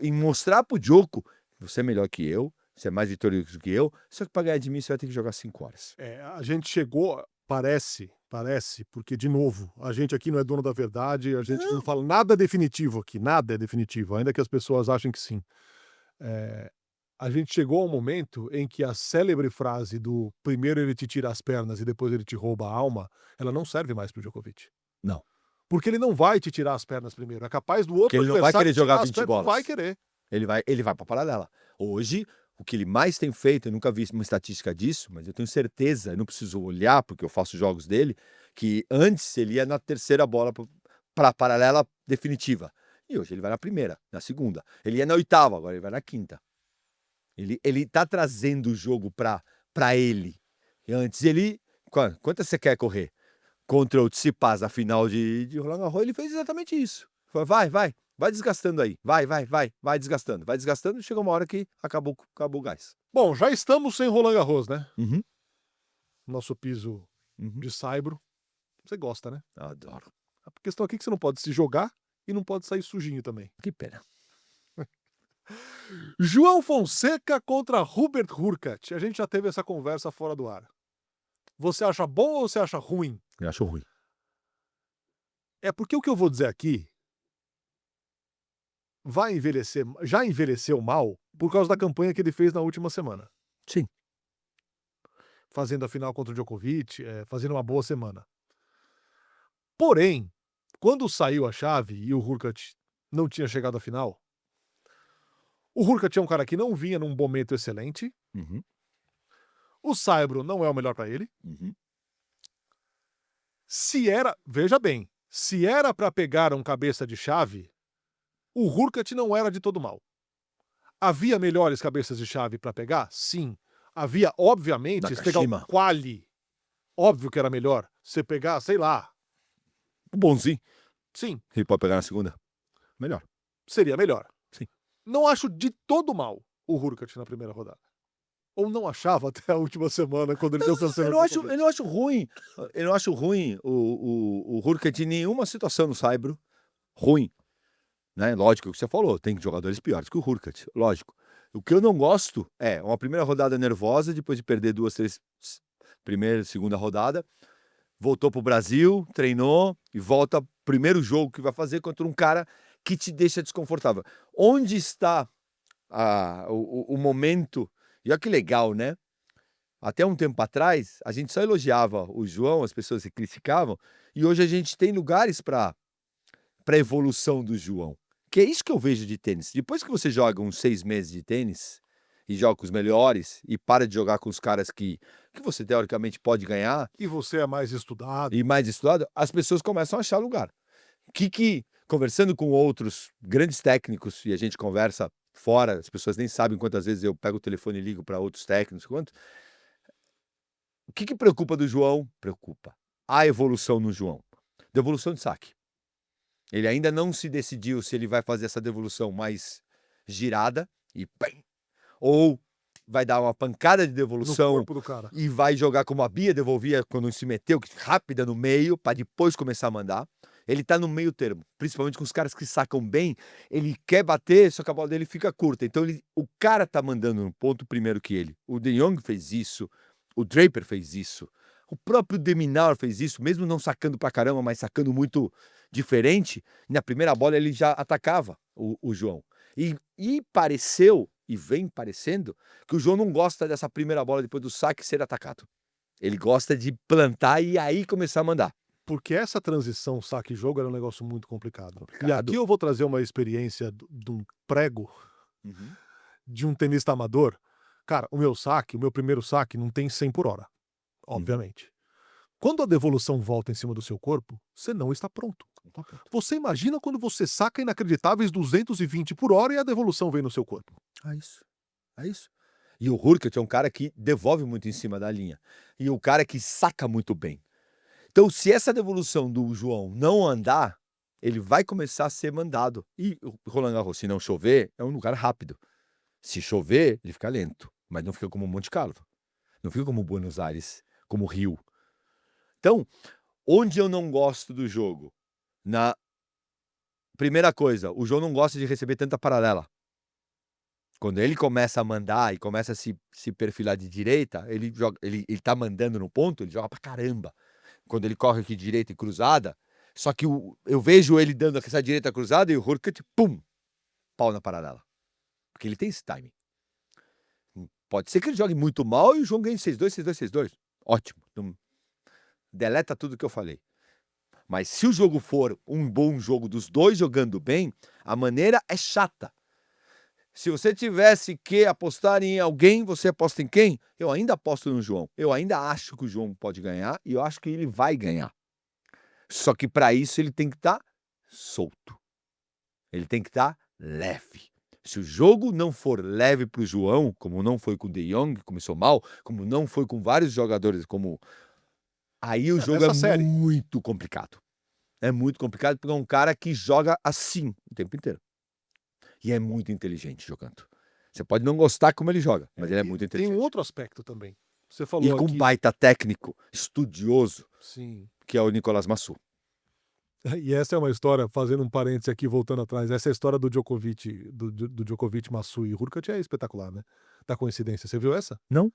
em mostrar para o Djoko: "Você é melhor que eu, você é mais vitorioso que eu, só que pra ganhar de mim você vai ter que jogar 5 horas". A gente chegou, parece, porque, de novo, a gente aqui não é dono da verdade, a gente não fala nada definitivo aqui, nada é definitivo, ainda que as pessoas achem que sim. A gente chegou a um momento em que a célebre frase do primeiro ele te tira as pernas e depois ele te rouba a alma, ela não serve mais pro Djokovic. Não. Porque ele não vai te tirar as pernas primeiro, é capaz do Porque outro ele não vai adversário querer te tirar jogar as 20 pernas, não bolas. vai querer. Ele vai pra paralela. Hoje, o que ele mais tem feito, eu nunca vi uma estatística disso, mas eu tenho certeza, eu não preciso olhar, porque eu faço jogos dele, que antes ele ia na terceira bola pra paralela definitiva. E hoje ele vai na primeira, na segunda. Ele ia na oitava, agora ele vai na quinta. Ele tá trazendo o jogo pra ele. E antes ele... Quantas você quer correr? Contra o Tsitsipas na final de Roland Garros, ele fez exatamente isso. Falou: vai desgastando aí. Vai desgastando. Chegou uma hora que acabou o gás. Bom, já estamos sem Roland Garros, né? Uhum. Nosso piso de saibro. Você gosta, né? Adoro. A questão aqui é que você não pode se jogar e não pode sair sujinho também. Que pena. João Fonseca contra Hubert Hurkacz. A gente já teve essa conversa fora do ar. Você acha bom ou você acha ruim? Eu acho ruim. É porque o que eu vou dizer aqui vai envelhecer, já envelheceu mal por causa da campanha que ele fez na última semana. Sim. Fazendo a final contra o Djokovic, fazendo uma boa semana. Porém, quando saiu a chave e o Hurkacz não tinha chegado à final, o Hurkacz é um cara que não vinha num momento excelente. Uhum. O saibro não é o melhor para ele. Uhum. Veja bem, se era para pegar um cabeça de chave, o Hurkacz não era de todo mal. Havia melhores cabeças de chave para pegar? Sim. Havia, obviamente, se pegar o quali, óbvio que era melhor. Você pegar, sei lá, o bonzinho. Sim. Ele pode pegar na segunda? Melhor. Seria melhor. Sim. Não acho de todo mal o Hurkacz na primeira rodada. Ou não achava até a última semana, quando ele deu essa Eu não acho ruim. Eu não acho ruim o Hurkacz em nenhuma situação no saibro. Ruim. Né? Lógico, o que você falou, tem jogadores piores que o Hurkacz, lógico. O que eu não gosto é uma primeira rodada nervosa, depois de perder 2, 3, primeira, segunda rodada, voltou pro Brasil, treinou e volta primeiro jogo que vai fazer contra um cara que te deixa desconfortável. Onde está o momento? E olha que legal, né? Até um tempo atrás, a gente só elogiava o João, as pessoas se criticavam, e hoje a gente tem lugares para evolução do João. Que é isso que eu vejo de tênis. Depois que você joga uns 6 meses de tênis e joga com os melhores e para de jogar com os caras que você teoricamente pode ganhar. E você é mais estudado. As pessoas começam a achar lugar. Conversando com outros grandes técnicos, e a gente conversa fora, as pessoas nem sabem quantas vezes eu pego o telefone e ligo para outros técnicos. O que preocupa do João? Preocupa a evolução no João. Devolução de saque. Ele ainda não se decidiu se ele vai fazer essa devolução mais girada e bem, ou vai dar uma pancada de devolução no corpo do cara e vai jogar como a Bia devolvia quando se meteu, rápida no meio, para depois começar a mandar. Ele tá no meio termo, principalmente com os caras que sacam bem, ele quer bater, só que a bola dele fica curta. Então o cara tá mandando no ponto primeiro que ele. O De Jong fez isso, o Draper fez isso, o próprio De Minaur fez isso, mesmo não sacando pra caramba, mas sacando muito diferente. Na primeira bola ele já atacava o João. E pareceu, e vem parecendo, que o João não gosta dessa primeira bola depois do saque ser atacado. Ele gosta de plantar e aí começar a mandar. Porque essa transição saque-jogo era um negócio muito complicado. E aqui eu vou trazer uma experiência de um prego de um tenista amador. Cara, o meu primeiro saque não tem 100 por hora, obviamente. Quando a devolução volta em cima do seu corpo, você não está pronto. Você imagina quando você saca inacreditáveis 220 por hora e a devolução vem no seu corpo. É isso. E o Hurkacz é um cara que devolve muito em cima da linha. E o cara que saca muito bem. Então, se essa devolução do João não andar, ele vai começar a ser mandado. E o Roland Garros, se não chover, é um lugar rápido. Se chover, ele fica lento. mas não fica como Monte Carlo. Não fica como Buenos Aires, como Rio. Então, onde eu não gosto do jogo? Na primeira coisa, o João não gosta de receber tanta paralela. Quando ele começa a mandar e começa a se perfilar de direita, ele tá mandando no ponto, ele joga pra caramba. Quando ele corre aqui de direita e cruzada, só que eu vejo ele dando essa direita cruzada e o Hurkacz, pum, pau na paralela. Porque ele tem esse timing. Pode ser que ele jogue muito mal e o João ganhe 6-2, 6-2, 6-2. Ótimo. Não, deleta tudo que eu falei. Mas se o jogo for um bom jogo dos dois jogando bem, a maneira é chata. Se você tivesse que apostar em alguém, você aposta em quem? Eu ainda aposto no João. Eu ainda acho que o João pode ganhar e eu acho que ele vai ganhar. Só que para isso ele tem que estar solto. Ele tem que estar leve. Se o jogo não for leve para o João, como não foi com o De Jong, que começou mal, como não foi com vários jogadores, aí o jogo é muito complicado. É muito complicado porque é um cara que joga assim o tempo inteiro. E é muito inteligente jogando. Você pode não gostar como ele joga, mas ele é muito inteligente. Tem um outro aspecto também. Você falou e com aqui... baita técnico, estudioso, Sim. Que é o Nicolás Massu. E essa é uma história, fazendo um parênteses aqui, voltando atrás, essa é a história do Djokovic, do Djokovic, Massu e Hurkacz é espetacular, né? Da coincidência. Você viu essa? Não.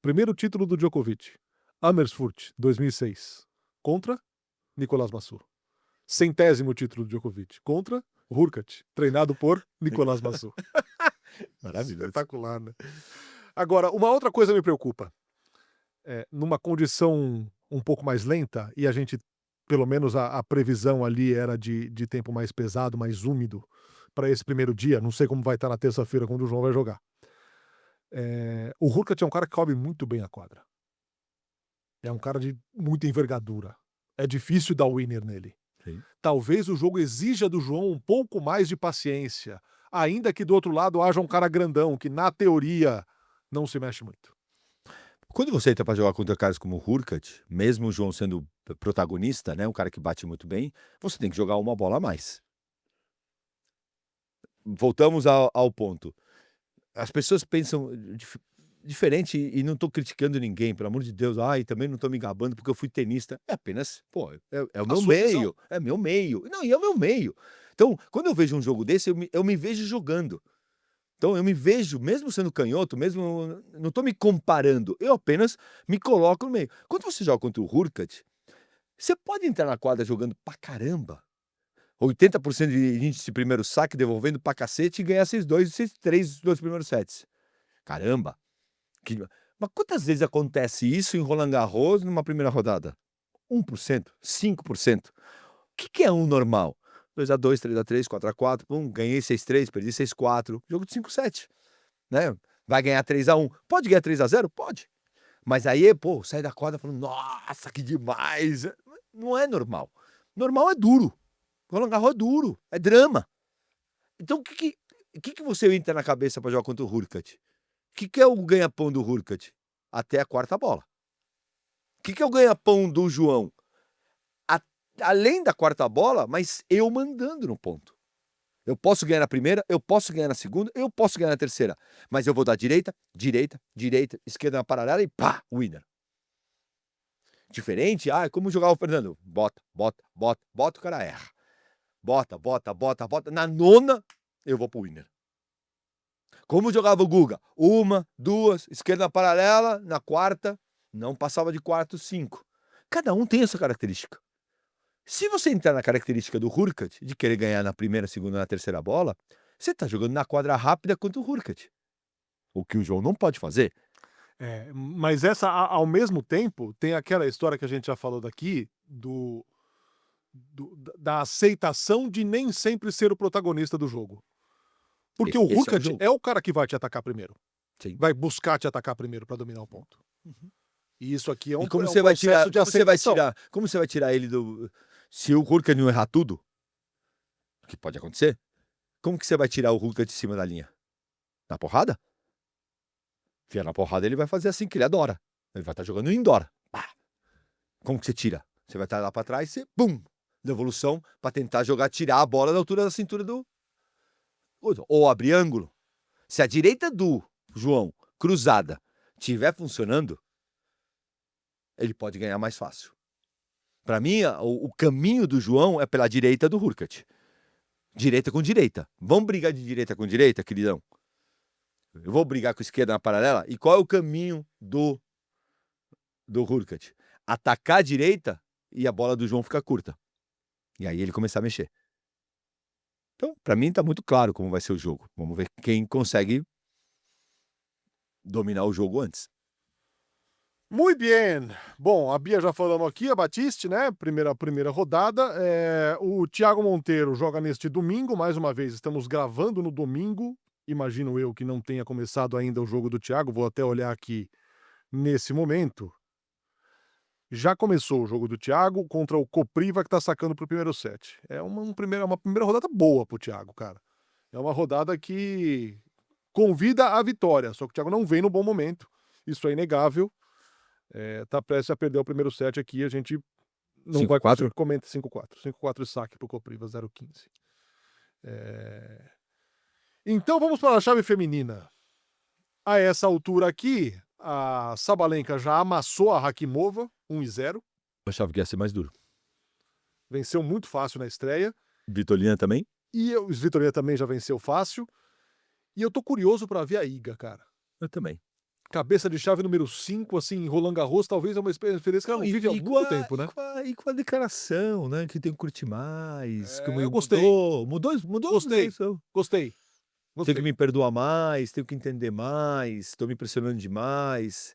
Primeiro título do Djokovic, Amersfoort, 2006, contra Nicolás Massu. 100º título do Djokovic, contra Hurkacz, treinado por Nicolás Massu. Maravilhoso. Espetacular, né? Agora, uma outra coisa me preocupa. Numa condição um pouco mais lenta, e a gente, pelo menos a previsão ali era de tempo mais pesado, mais úmido, para esse primeiro dia, não sei como vai estar na terça-feira, quando o João vai jogar. O Hurkacz é um cara que cobre muito bem a quadra. É um cara de muita envergadura. É difícil dar winner nele. Sim. Talvez o jogo exija do João um pouco mais de paciência, ainda que do outro lado haja um cara grandão, que na teoria não se mexe muito. Quando você entra para jogar contra caras como o Hurkacz, mesmo o João sendo protagonista, né, um cara que bate muito bem, você tem que jogar uma bola a mais. Voltamos ao ponto. As pessoas pensam diferente e não estou criticando ninguém, pelo amor de Deus. E também não estou me gabando porque eu fui tenista. É apenas, é o meu meio. É meu meio. Não, e é o meu meio. Então, quando eu vejo um jogo desse, eu me vejo jogando. Então, eu me vejo, mesmo sendo canhoto, mesmo não estou me comparando, eu apenas me coloco no meio. Quando você joga contra o Hurkacz, você pode entrar na quadra jogando pra caramba. 80% de índice de primeiro saque, devolvendo pra cacete e ganhar 6-2 e 6-3 os dois primeiros sets. Caramba! Mas quantas vezes acontece isso em Roland Garros numa primeira rodada? 1%? 5%? O que é um normal? 2-2, 3-3, 4-4, ganhei 6-3, perdi 6-4, jogo de 5-7, né? Vai ganhar 3-1, pode ganhar 3-0? Pode, mas aí, sai da quadra falando, nossa, que demais, não é normal, normal é duro, Roland Garros é duro, é drama. Então o que você entra na cabeça para jogar contra o Hurkacz? O que é o ganha-pão do Hurkacz? Até a quarta bola. O que é o ganha-pão do João? Além da quarta bola, mas eu mandando no ponto. Eu posso ganhar na primeira, eu posso ganhar na segunda, eu posso ganhar na terceira. Mas eu vou dar direita, esquerda na paralela e pá, winner. Diferente, como jogava o Fernando. Bota, o cara erra. Bota. Na nona, eu vou pro winner. Como jogava o Guga? 1, 2, esquerda na paralela, na quarta, não passava de quarto, 5. Cada um tem essa característica. Se você entrar na característica do Hurkacz, de querer ganhar na primeira, segunda, na terceira bola, você está jogando na quadra rápida contra o Hurkacz. O que o João não pode fazer. Mas essa, ao mesmo tempo, tem aquela história que a gente já falou daqui, da aceitação de nem sempre ser o protagonista do jogo. Porque o Hurkacz é o cara que vai te atacar primeiro. Sim. Vai buscar te atacar primeiro para dominar o ponto. Uhum. E isso aqui é um como processo de aceitação. Como você vai tirar ele do... Se o Hurkacz não errar tudo, o que pode acontecer, como que você vai tirar o Hurkacz de cima da linha? Na porrada? Enfia na porrada, ele vai fazer assim, que ele adora. Ele vai estar jogando indoor. Pá. Como que você tira? Você vai estar lá para trás e bum! Devolução para tentar tirar a bola da altura da cintura do... Ou abrir ângulo. Se a direita do João cruzada estiver funcionando, ele pode ganhar mais fácil. Para mim, o caminho do João é pela direita do Hurkacz. Direita com direita. Vamos brigar de direita com direita, queridão? Eu vou brigar com a esquerda na paralela? E qual é o caminho do Hurkacz? Atacar a direita e a bola do João ficar curta. E aí ele começar a mexer. Então, para mim, tá muito claro como vai ser o jogo. Vamos ver quem consegue dominar o jogo antes. Muito bem. Bom, a Bia já falamos aqui, a Batiste, né? Primeira rodada. O Thiago Monteiro joga neste domingo, mais uma vez, estamos gravando no domingo. Imagino eu que não tenha começado ainda o jogo do Thiago, vou até olhar aqui nesse momento. Já começou o jogo do Thiago contra o Kopriva, que tá sacando pro primeiro set. É uma primeira rodada boa pro Thiago, cara. É uma rodada que convida à vitória, só que o Thiago não vem no bom momento, isso é inegável. Tá prestes a perder o primeiro set aqui, a gente não 5-4? vai conseguir comentar 5-4. 5-4 e saque pro Kopriva, 0-15. Então vamos para a chave feminina. A essa altura aqui, a Sabalenka já amassou a Rakimova, 1-0. Eu achava que ia ser mais duro. Venceu muito fácil na estreia. Vitolina também? E o Svitolina também já venceu fácil. E eu tô curioso para ver a Iga, cara. Eu também. Cabeça de chave número 5, assim, Roland Garros, talvez é uma experiência que ela não vive há muito tempo, né? E com a declaração, né? Que tem que curtir mais. Que eu gostei. Mudou Gostei. a declaração. Gostei. Tenho que me perdoar mais, tenho que entender mais, estou me impressionando demais.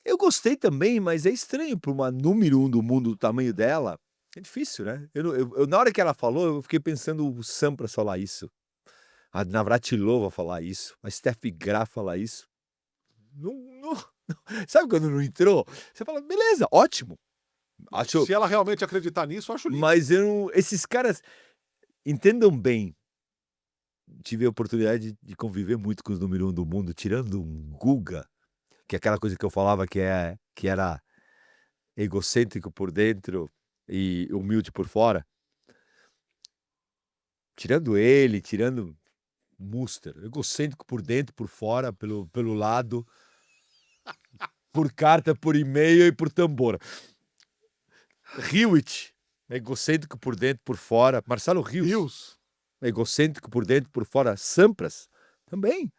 Eu gostei também, mas é estranho para uma número 1 do mundo do tamanho dela. É difícil, né? Na hora que ela falou, eu fiquei pensando o Sampras falar isso, a Navratilova falar isso, a Steffi Graf falar isso. Não. Sabe quando não entrou? Você fala, beleza, ótimo. Se ela realmente acreditar nisso, eu acho lindo. Mas esses caras entendam bem. Tive a oportunidade de conviver muito com os número 1 do mundo, tirando um Guga, que é aquela coisa que eu falava que era egocêntrico por dentro e humilde por fora. Tirando ele, tirando Muster, egocêntrico por dentro, por fora, pelo lado, por carta, por e-mail e por tambora. Hewitt, egocêntrico por dentro, por fora. Marcelo Rios. Egocêntrico por dentro, por fora. Sampras, também.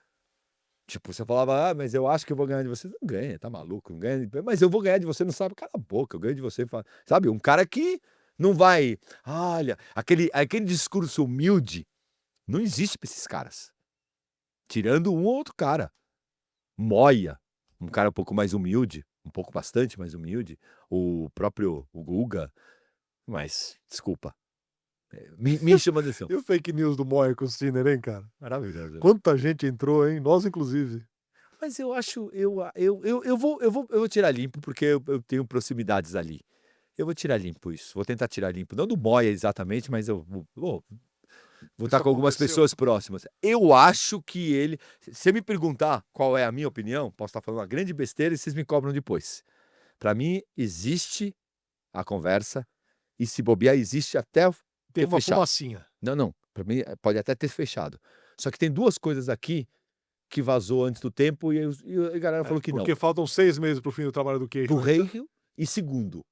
Tipo, você falava, mas eu acho que eu vou ganhar de você. Não ganha, tá maluco? Não ganha, mas eu vou ganhar de você, não sabe? Cala a boca, eu ganho de você. Sabe, um cara que não vai... Olha, aquele discurso humilde não existe pra esses caras. Tirando um ou outro cara. Moia, um cara um pouco mais humilde, bastante mais humilde. O próprio Guga, mas, desculpa. Me chama a atenção. E o fake news do Moia com o Sinner, hein, cara? Maravilhoso. Quanta gente entrou, hein? Nós, inclusive. Mas eu acho, eu vou tirar limpo, porque eu tenho proximidades ali. Eu vou tirar limpo isso. Vou tentar tirar limpo. Não do Moia exatamente, mas eu vou estar com algumas pessoas próximas. Eu acho que ele... Se você me perguntar qual é a minha opinião, posso estar falando uma grande besteira e vocês me cobram depois. Para mim, existe a conversa e se bobear, existe até... Tem uma fechado. fumacinha. Não. Para mim, pode até ter fechado. Só que tem duas coisas aqui que vazou antes do tempo e a galera falou que não. Porque faltam 6 meses pro fim do trabalho do Queijo. Pro Rei. E segundo,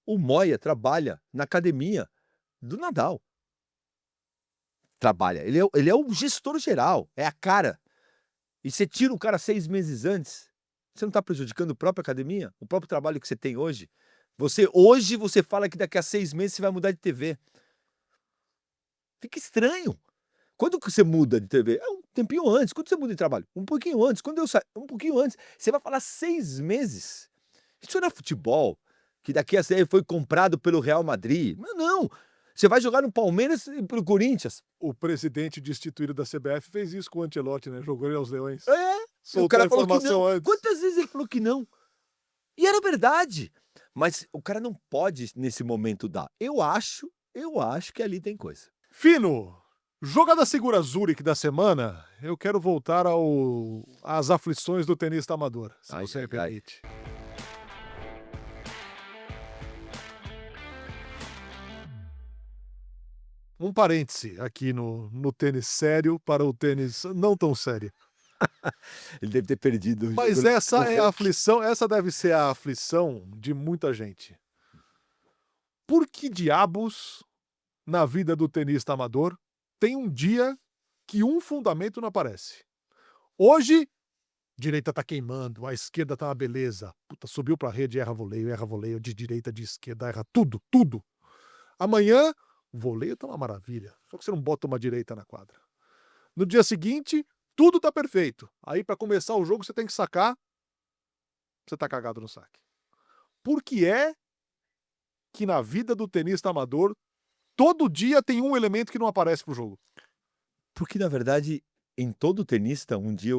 o Moia trabalha na academia do Nadal. Trabalha. Ele é o gestor geral. É a cara. E você tira o cara 6 meses antes, você não está prejudicando a própria academia? O próprio trabalho que você tem hoje? Hoje você fala que daqui a 6 meses você vai mudar de TV. Fica estranho. Quando que você muda de TV? É um tempinho antes. Quando você muda de trabalho? Um pouquinho antes. Quando eu saio? Um pouquinho antes. Você vai falar 6 meses. Isso não é futebol. Que daqui a 6 foi comprado pelo Real Madrid. Mas não. Você vai jogar no Palmeiras e pro Corinthians. O presidente destituído da CBF fez isso com o Ancelotti, né? Jogou ele aos leões. O cara falou que não. Antes. Quantas vezes ele falou que não? E era verdade. Mas o cara não pode, nesse momento, dar. Eu acho que ali tem coisa. Fino, jogada segura Zurich da semana, eu quero voltar às aflições do tenista amador, se você me permite. Um parêntese aqui no tênis sério para o tênis não tão sério. Ele deve ter perdido. o Mas jogo. essa é a aflição, essa deve ser a aflição de muita gente. Por que diabos, na vida do tenista amador, tem um dia que um fundamento não aparece? Hoje, direita tá queimando, a esquerda tá uma beleza. Puta, subiu pra rede, erra voleio, de direita, de esquerda, erra tudo, tudo. Amanhã, o voleio tá uma maravilha. Só que você não bota uma direita na quadra. No dia seguinte, tudo tá perfeito. Aí, pra começar o jogo, você tem que sacar. Você tá cagado no saque. Por que é que na vida do tenista amador, todo dia tem um elemento que não aparece pro jogo? Porque, na verdade, em todo tenista, um dia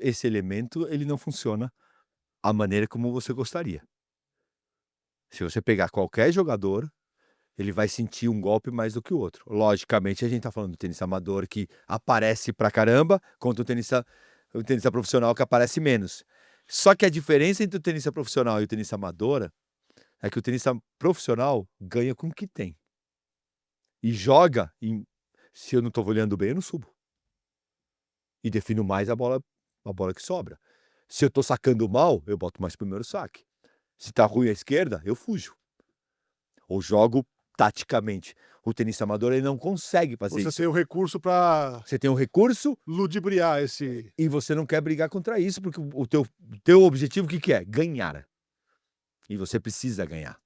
esse elemento, ele não funciona a maneira como você gostaria. Se você pegar qualquer jogador, ele vai sentir um golpe mais do que o outro. Logicamente, a gente tá falando do tenista amador que aparece pra caramba, contra o tenista profissional que aparece menos. Só que a diferença entre o tenista profissional e o tenista amador é que o tenista profissional ganha com o que tem. E joga, se eu não tô olhando bem, eu não subo. E defino mais a bola que sobra. Se eu tô sacando mal, eu boto mais primeiro saque. Se tá ruim a esquerda, eu fujo. Ou jogo taticamente. O tenista amador, ele não consegue fazer Você isso. tem o recurso pra Você tem um recurso ludibriar esse... e você não quer brigar contra isso, porque o teu objetivo, o que é? Ganhar. E você precisa ganhar.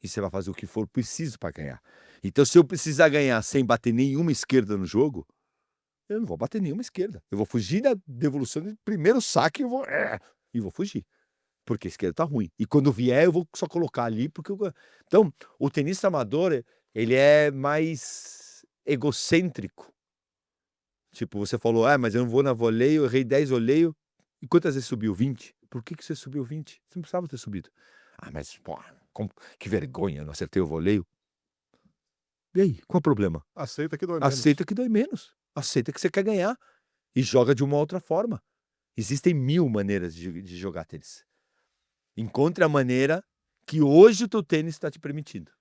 E você vai fazer o que for preciso para ganhar. Então, se eu precisar ganhar sem bater nenhuma esquerda no jogo, eu não vou bater nenhuma esquerda. Eu vou fugir da devolução do primeiro saque e vou fugir. Porque a esquerda tá ruim. E quando vier, eu vou só colocar ali, porque Então, o tenista amador, ele é mais egocêntrico. Tipo, você falou, mas eu não vou na voleio, eu errei 10 voleio. E quantas vezes subiu? 20? Por que você subiu 20? Você não precisava ter subido. Mas, pô, que vergonha, não acertei o voleio. E aí, qual é o problema? Aceita que dói menos. Aceita que dói menos. Aceita que você quer ganhar. E joga de uma outra forma. Existem 1000 maneiras de jogar tênis. Encontre a maneira que hoje o teu tênis está te permitindo.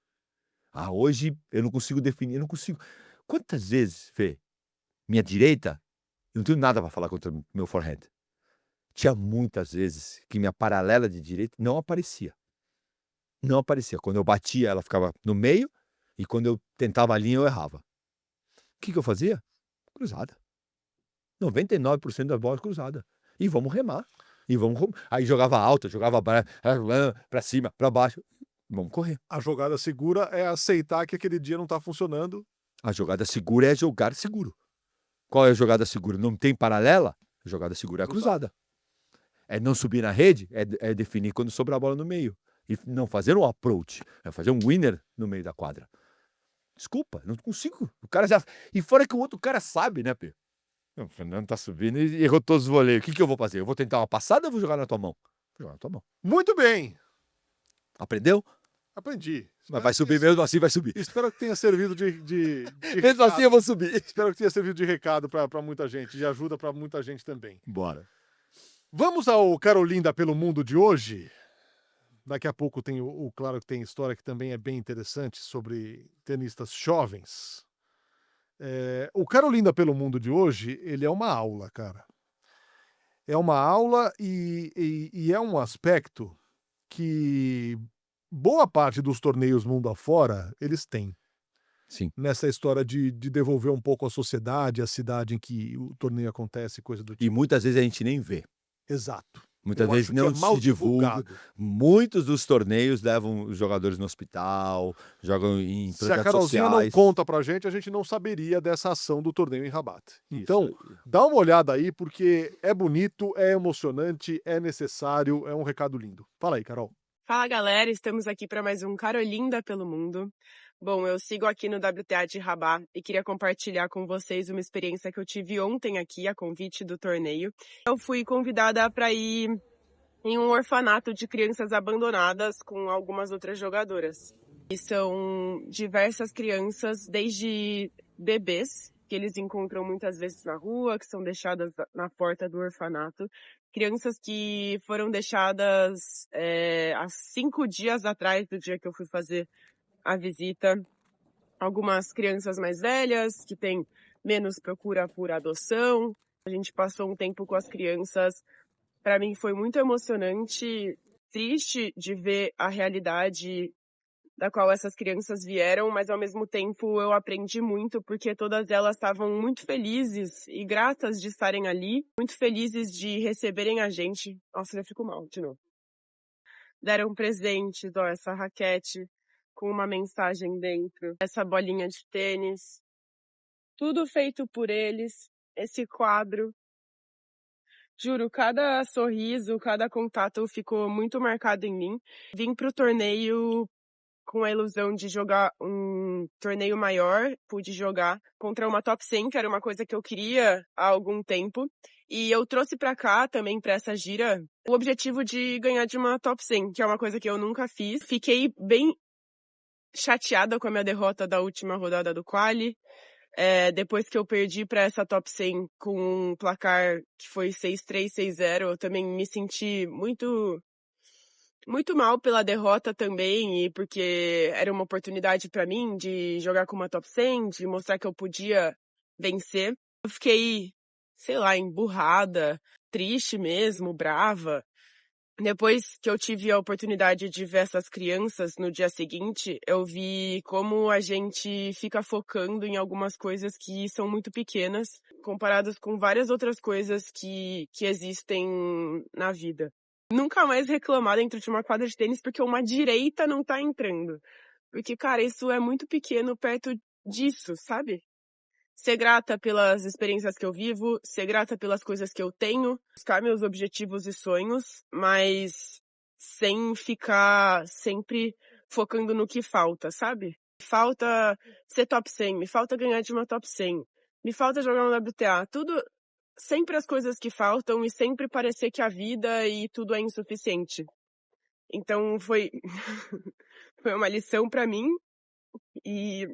Hoje eu não consigo definir, eu não consigo. Quantas vezes, Fê, minha direita, eu não tenho nada para falar contra o meu forehand. Tinha muitas vezes que minha paralela de direita não aparecia. Não aparecia. Quando eu batia, ela ficava no meio, e quando eu tentava a linha, eu errava. O que eu fazia? Cruzada. 99% das bolas cruzada. E vamos remar. Aí jogava alta, jogava para cima, para baixo. Vamos correr. A jogada segura é aceitar que aquele dia não tá funcionando. A jogada segura é jogar seguro. Qual é a jogada segura? Não tem paralela? A jogada segura é a cruzada. É não subir na rede, é definir quando sobrar a bola no meio. E não fazer um approach, é fazer um winner no meio da quadra. Desculpa, não consigo. O cara já... E fora que o outro cara sabe, né, Pedro? O Fernando tá subindo e errou todos os voleios. O que eu vou fazer? Eu vou tentar uma passada ou vou jogar na tua mão? Vou jogar na tua mão. Muito bem. Aprendeu? Aprendi. Mas vai subir mesmo assim, vai subir. Espero que tenha servido de Mesmo assim eu vou subir. Espero que tenha servido de recado pra muita gente, de ajuda pra muita gente também. Bora. Vamos ao Carolinda pelo Mundo de hoje. Daqui a pouco tem claro que tem história que também é bem interessante sobre tenistas jovens. O Carolinda pelo Mundo de hoje, ele é uma aula, cara. É uma aula e é um aspecto que boa parte dos torneios mundo afora, eles têm. Sim. Nessa história de devolver um pouco à sociedade, a cidade em que o torneio acontece, coisa do tipo. E muitas vezes a gente nem vê. Exato. Muitas Eu vezes acho que é não mal se divulga. divulgado. Muitos dos torneios levam os jogadores no hospital, jogam em Se a projetos Carolzinha não sociais. conta pra gente não saberia dessa ação do torneio em Rabat. Isso Então, aí. dá uma olhada aí, porque é bonito, é emocionante, é necessário, é um recado lindo. Fala aí, Carol. Fala galera, estamos aqui para mais um Carolinda pelo Mundo. Bom, eu sigo aqui no WTA de Rabat e queria compartilhar com vocês uma experiência que eu tive ontem aqui, a convite do torneio. Eu fui convidada para ir em um orfanato de crianças abandonadas com algumas outras jogadoras. E são diversas crianças, desde bebês, que eles encontram muitas vezes na rua, que são deixadas na porta do orfanato. Crianças que foram deixadas há 5 dias atrás do dia que eu fui fazer a visita. Algumas crianças mais velhas, que têm menos procura por adoção. A gente passou um tempo com as crianças. Para mim foi muito emocionante, triste de ver a realidade da qual essas crianças vieram, mas ao mesmo tempo eu aprendi muito porque todas elas estavam muito felizes e gratas de estarem ali, muito felizes de receberem a gente. Nossa, eu fico mal de novo. Deram presentes, ó, essa raquete com uma mensagem dentro, essa bolinha de tênis, tudo feito por eles, esse quadro. Juro, cada sorriso, cada contato ficou muito marcado em mim. Vim pro torneio com a ilusão de jogar um torneio maior, pude jogar contra uma top 100, que era uma coisa que eu queria há algum tempo. E eu trouxe pra cá também, pra essa gira, o objetivo de ganhar de uma top 100, que é uma coisa que eu nunca fiz. Fiquei bem chateada com a minha derrota da última rodada do quali. Depois que eu perdi para essa top 100 com um placar que foi 6-3, 6-0, eu também me senti muito mal pela derrota também, e porque era uma oportunidade para mim de jogar com uma top 100, de mostrar que eu podia vencer. Eu fiquei, sei lá, emburrada, triste mesmo, brava. Depois que eu tive a oportunidade de ver essas crianças no dia seguinte, eu vi como a gente fica focando em algumas coisas que são muito pequenas, comparadas com várias outras coisas que existem na vida. Nunca mais reclamar dentro de uma quadra de tênis porque uma direita não tá entrando. Porque, cara, isso é muito pequeno perto disso, sabe? Ser grata pelas experiências que eu vivo, ser grata pelas coisas que eu tenho, buscar meus objetivos e sonhos, mas sem ficar sempre focando no que falta, sabe? Falta ser top 100, me falta ganhar de uma top 100, me falta jogar no WTA, tudo, sempre as coisas que faltam e sempre parecer que a vida e tudo é insuficiente. Então foi uma lição pra mim e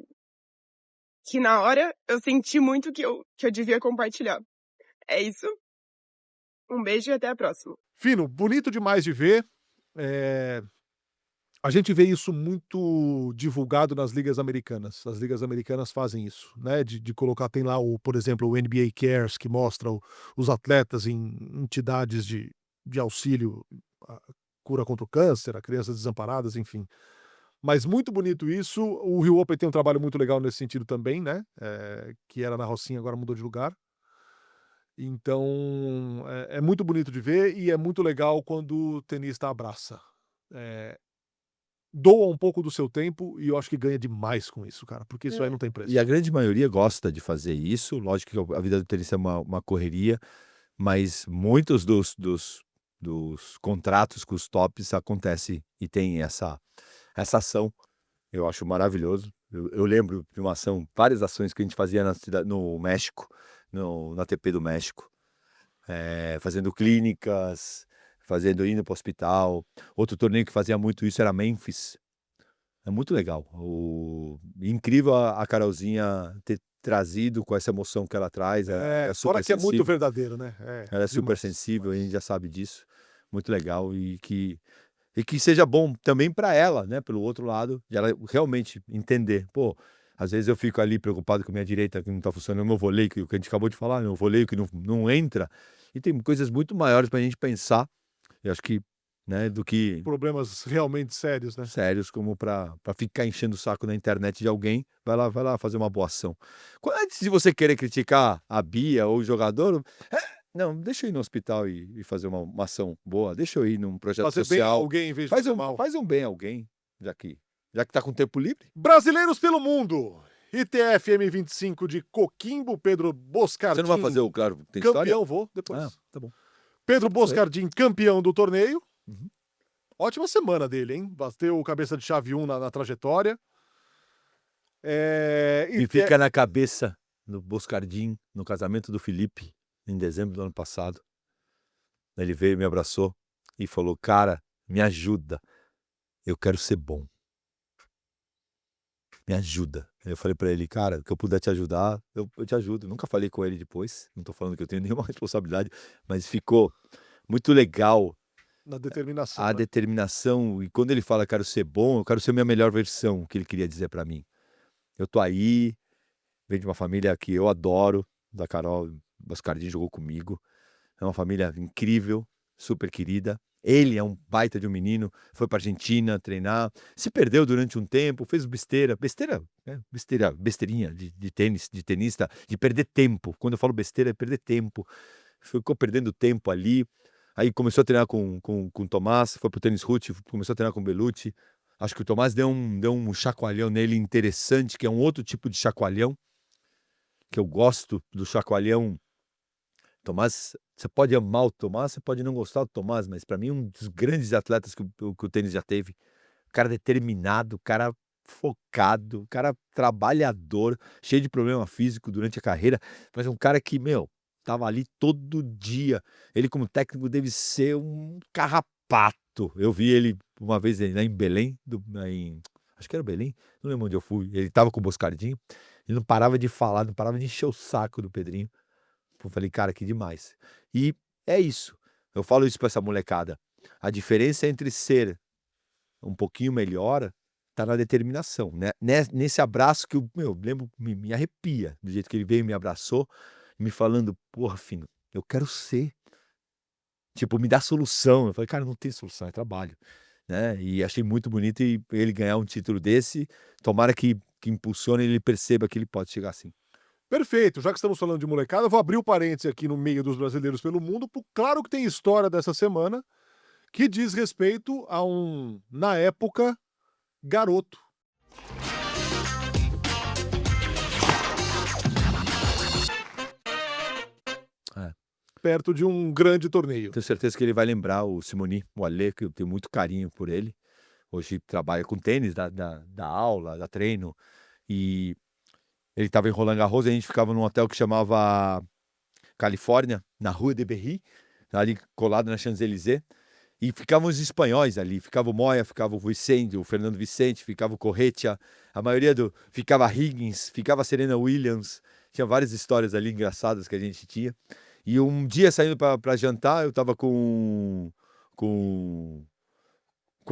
que na hora eu senti muito que eu devia compartilhar. É isso. Um beijo e até a próxima. Fino, bonito demais de ver. A gente vê isso muito divulgado nas ligas americanas. As ligas americanas fazem isso, né? De colocar, tem lá, por exemplo, o NBA Cares, que mostra os atletas em entidades de auxílio, a cura contra o câncer, a crianças desamparadas, enfim. Mas muito bonito isso. O Rio Open tem um trabalho muito legal nesse sentido também, né? Que era na Rocinha, agora mudou de lugar. Então, é muito bonito de ver e é muito legal quando o tenista abraça. Doa um pouco do seu tempo e eu acho que ganha demais com isso, cara, porque isso aí não tem preço. E a grande maioria gosta de fazer isso. Lógico que a vida do tenista é uma correria, mas muitos dos contratos com os tops acontece e tem essa ação. Eu acho maravilhoso. Eu lembro de uma ação, várias ações que a gente fazia no México, na ATP do México, fazendo clínicas, indo para o hospital. Outro torneio que fazia muito isso era Memphis. É muito legal. Incrível a Carolzinha ter trazido com essa emoção que ela traz. É super fora que é muito sensível. verdadeiro, né? Ela é super demais. sensível, a gente já sabe disso. Muito legal e que seja bom também para ela, né? Pelo outro lado, de ela realmente entender. Pô, às vezes eu fico ali preocupado com a minha direita que não tá funcionando, o meu voleio, que a gente acabou de falar, meu voleio que não entra. E tem coisas muito maiores pra gente pensar. Eu acho que, né, do que Problemas realmente sérios, né? sérios como pra ficar enchendo o saco na internet de alguém, vai lá fazer uma boa ação. Antes de você querer criticar a Bia ou o jogador, não, deixa eu ir no hospital e fazer uma ação boa, deixa eu ir num projeto Fazer bem a social. alguém em vez de fazer mal. Faz um bem a alguém, já que tá com tempo livre. Brasileiros pelo mundo. ITF M25 de Coquimbo, Pedro Boscardin. Você não vai fazer o Claro Tem História? Campeão, vou depois. Ah, tá bom. Pedro Boscardin, campeão do torneio. Uhum. Ótima semana dele, hein? Bateu o cabeça de chave 1 na trajetória. E fica na cabeça do Boscardin, no casamento do Felipe, em dezembro do ano passado. Ele veio, me abraçou e falou: cara, me ajuda, eu quero ser bom. Me ajuda. Eu falei pra ele: cara, o que eu puder te ajudar, eu te ajudo. Nunca falei com ele depois, não tô falando que eu tenho nenhuma responsabilidade, mas ficou muito legal Na determinação. a né? determinação. E quando ele fala quero ser bom, eu quero ser minha melhor versão, o que ele queria dizer pra mim. Eu tô aí, venho de uma família que eu adoro, da Carol, Boscardinho jogou comigo. É uma família incrível, super querida. Ele é um baita de um menino, foi pra Argentina treinar, se perdeu durante um tempo, fez besteira, né? Besteirinha de tênis, de tenista, de perder tempo. Quando eu falo besteira, é perder tempo. Ficou perdendo tempo ali. Aí começou a treinar com o Tomás, foi pro tênis root, começou a treinar com o Belucci. Acho que o Tomás deu um chacoalhão nele interessante, que é um outro tipo de chacoalhão, que eu gosto do chacoalhão. Tomás, você pode amar o Tomás, você pode não gostar do Tomás, mas para mim um dos grandes atletas que o tênis já teve. Cara determinado, cara focado, cara trabalhador, cheio de problema físico durante a carreira, mas é um cara que, tava ali todo dia. Ele como técnico deve ser um carrapato. Eu vi ele uma vez lá em Belém, acho que era Belém, não lembro onde eu fui. Ele tava com o Boscardinho, ele não parava de falar, não parava de encher o saco do Pedrinho. Eu falei, cara, que demais. E é isso. Eu falo isso pra essa molecada. A diferença entre ser um pouquinho melhor tá na determinação, né? Nesse abraço que eu lembro, me arrepia, do jeito que ele veio e me abraçou, me falando, porra, Fino, eu quero ser. Tipo, me dá solução. Eu falei, cara, não tem solução, é trabalho, né? E achei muito bonito e ele ganhar um título desse, tomara que impulsione e ele perceba que ele pode chegar assim. Perfeito, já que estamos falando de molecada, eu vou abrir o parênteses aqui no meio dos brasileiros pelo mundo. Claro que tem história dessa semana que diz respeito a na época, garoto. Perto de um grande torneio. Tenho certeza que ele vai lembrar o Simoni, o Alê, que eu tenho muito carinho por ele. Hoje trabalha com tênis, dá aula, dá treino. E ele estava em Roland Garros, e a gente ficava num hotel que chamava Califórnia, na Rua de Berry, ali colado na Champs-Élysées. E ficavam os espanhóis ali, ficava o Moya, ficava o Vicente, o Fernando Vicente, ficava o Corretia, a maioria ficava Higgins, ficava a Serena Williams. Tinha várias histórias ali engraçadas que a gente tinha. E um dia saindo para jantar, eu tava com o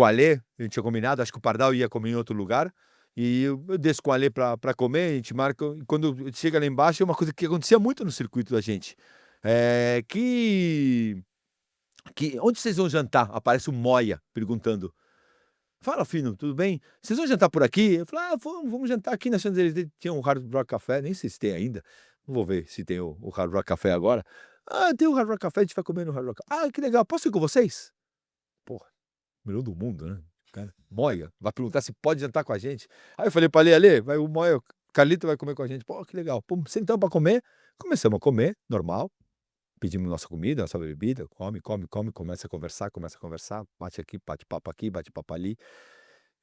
Alê, a gente tinha combinado, acho que o Pardal ia comer em outro lugar, e eu desço com o Alê para comer, a gente marca, e quando chega lá embaixo, é uma coisa que acontecia muito no circuito da gente, que onde vocês vão jantar? Aparece o Moya perguntando, fala, Fino, tudo bem? Vocês vão jantar por aqui? Eu falei, vamos jantar aqui na Champs-Élysées. Tinha um Hard Rock Café, nem sei se tem ainda. Não vou ver se tem o Hard Rock Café agora. Tem o Hard Rock Café, a gente vai comer no Hard Rock. Que legal, posso ir com vocês? Porra, melhor do mundo, né? Cara, Moya, vai perguntar se pode jantar com a gente. Aí eu falei pra Ale, vai o Moya, o Carlito vai comer com a gente. Pô, que legal. Pô, sentamos pra comer, começamos a comer, normal. Pedimos nossa comida, nossa bebida, come, começa a conversar, bate aqui, bate papo ali.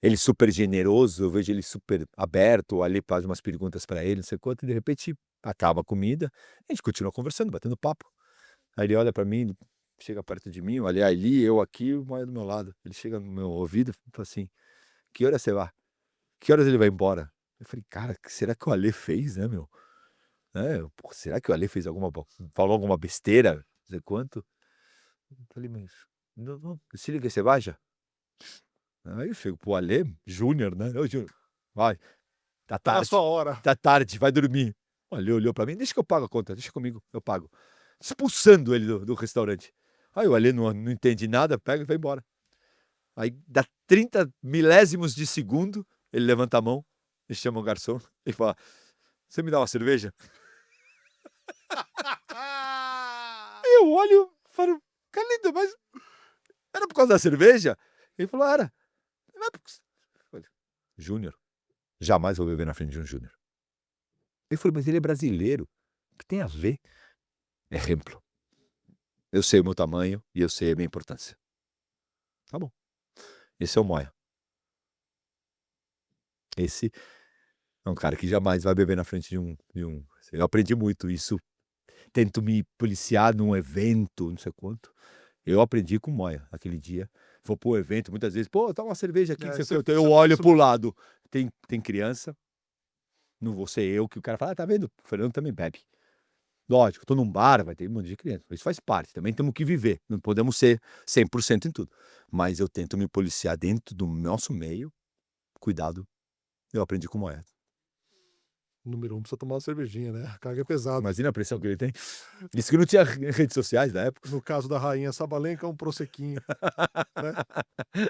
Ele super generoso, eu vejo ele super aberto, ali faz umas perguntas para ele, não sei quanto, e de repente acaba a comida, a gente continua conversando, batendo papo. Aí ele olha para mim, chega perto de mim, olha ali, eu aqui, o Moya do meu lado. Ele chega no meu ouvido e fala assim, que hora você vai? Que horas ele vai embora? Eu falei, cara, o que será que o Alê fez, né, meu? Pô, será que o Alê falou alguma besteira? Não sei quanto. Eu falei, mas não, se liga, você vai já? Aí eu chego pro Alê, Júnior, né? Ô, Júnior, vai, tá Tá na tarde, sua hora. tá tarde, vai dormir. O Alê olhou pra mim, deixa que eu pago a conta, deixa comigo, eu pago. Expulsando ele do restaurante. Aí o Alê não entende nada, pega e vai embora. Aí dá 30 milésimos de segundo, ele levanta a mão, ele chama o garçom e fala, você me dá uma cerveja? Eu olho e falo, Carlito, mas era por causa da cerveja? Ele falou, era. Júnior, jamais vou beber na frente de um Júnior. Ele falou, mas ele é brasileiro. O que tem a ver? Exemplo. Eu sei o meu tamanho e eu sei a minha importância. Tá bom. Esse é o Moya. Esse é um cara que jamais vai beber na frente de um. Eu aprendi muito isso. Tento me policiar num evento, não sei quanto. Eu aprendi com o Moya aquele dia. Vou pro evento, muitas vezes, pô, tá uma cerveja aqui, eu olho pro lado. Tem criança. Não vou ser eu que o cara fala, tá vendo? O Fernando também bebe. Lógico, tô num bar, vai ter um monte de criança. Isso faz parte. Também temos que viver. Não podemos ser 100% em tudo. Mas eu tento me policiar dentro do nosso meio. Cuidado. Eu aprendi com o Moya. Número 1 precisa tomar uma cervejinha, né? A carga é pesada. Imagina a pressão que ele tem. Isso que não tinha redes sociais na época. No caso da rainha Sabalenka, um prosecquinho, né?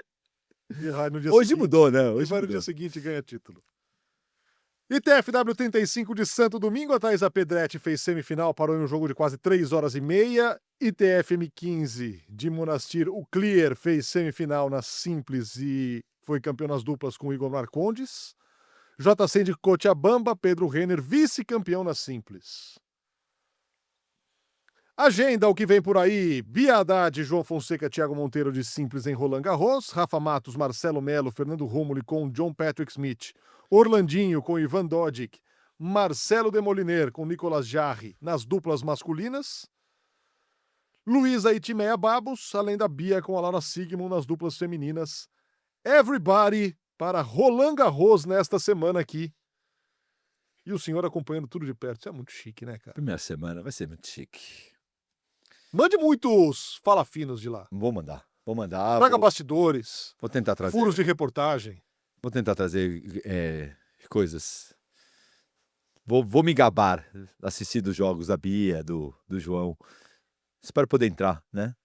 E vai no dia Hoje seguinte. mudou, né? E Hoje vai no mudou. dia seguinte e ganha título. ITFW 35 de Santo Domingo, a Thaisa Pedretti fez semifinal, parou em um jogo de quase 3 horas e meia. ITF-M15 de Monastir, o Clear fez semifinal na simples e foi campeão nas duplas com o Igor Marcondes. JC de Cochabamba, Pedro Renner, vice-campeão na simples. Agenda, o que vem por aí: Bia Haddad, João Fonseca, Thiago Monteiro de simples em Roland Garros, Rafa Matos, Marcelo Melo, Fernando Romulo com John Patrick Smith, Orlandinho com Ivan Dodig, Marcelo Demoliner com Nicolas Jarry nas duplas masculinas, Luísa e Timeia Babos, além da Bia com a Laura Sigmund nas duplas femininas. Everybody para Roland Garros nesta semana aqui. E o senhor acompanhando tudo de perto. Isso é muito chique, né, cara? Primeira semana vai ser muito chique. Mande muitos falafinos de lá. Vou mandar. Vou mandar. Traga bastidores, Vou tentar trazer. furos de reportagem. Vou tentar trazer coisas. Vou me gabar, assistir dos jogos da Bia, do João. Espero poder entrar, né?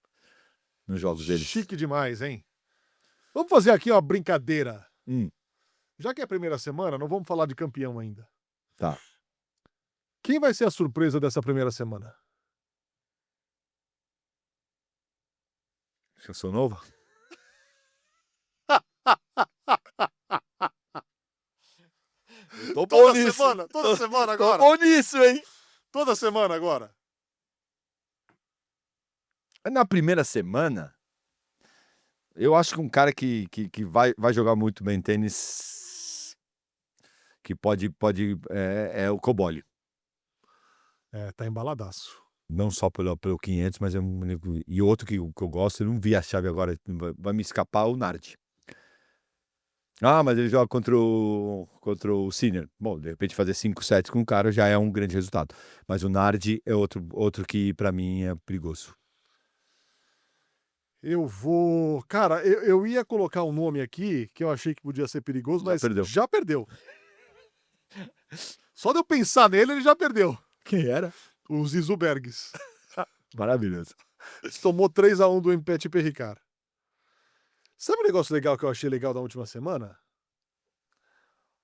Nos jogos deles. Chique demais, hein? Vamos fazer aqui uma brincadeira. Já que é a primeira semana, não vamos falar de campeão ainda. Tá. Quem vai ser a surpresa dessa primeira semana? Eu sou novo? Tô bom Toda nisso. semana, toda semana agora. Tô bom nisso, hein? Toda semana agora. Na primeira semana, eu acho que um cara que vai jogar muito bem tênis, que pode é o Cobolli. Tá embaladaço. Não só pelo 500, mas e outro que eu gosto, eu não vi a chave agora, vai me escapar, o Nardi. Mas ele joga contra o Sinner. Bom, de repente fazer 5-7 com o cara já é um grande resultado. Mas o Nardi é outro que pra mim é perigoso. Eu vou... Cara, eu ia colocar um nome aqui que eu achei que podia ser perigoso, mas já perdeu. Só de eu pensar nele, ele já perdeu. Quem era? O Zizu Bergs. Maravilhoso. Tomou 3-1 do Petit Ricard. Sabe um negócio legal que eu achei legal da última semana?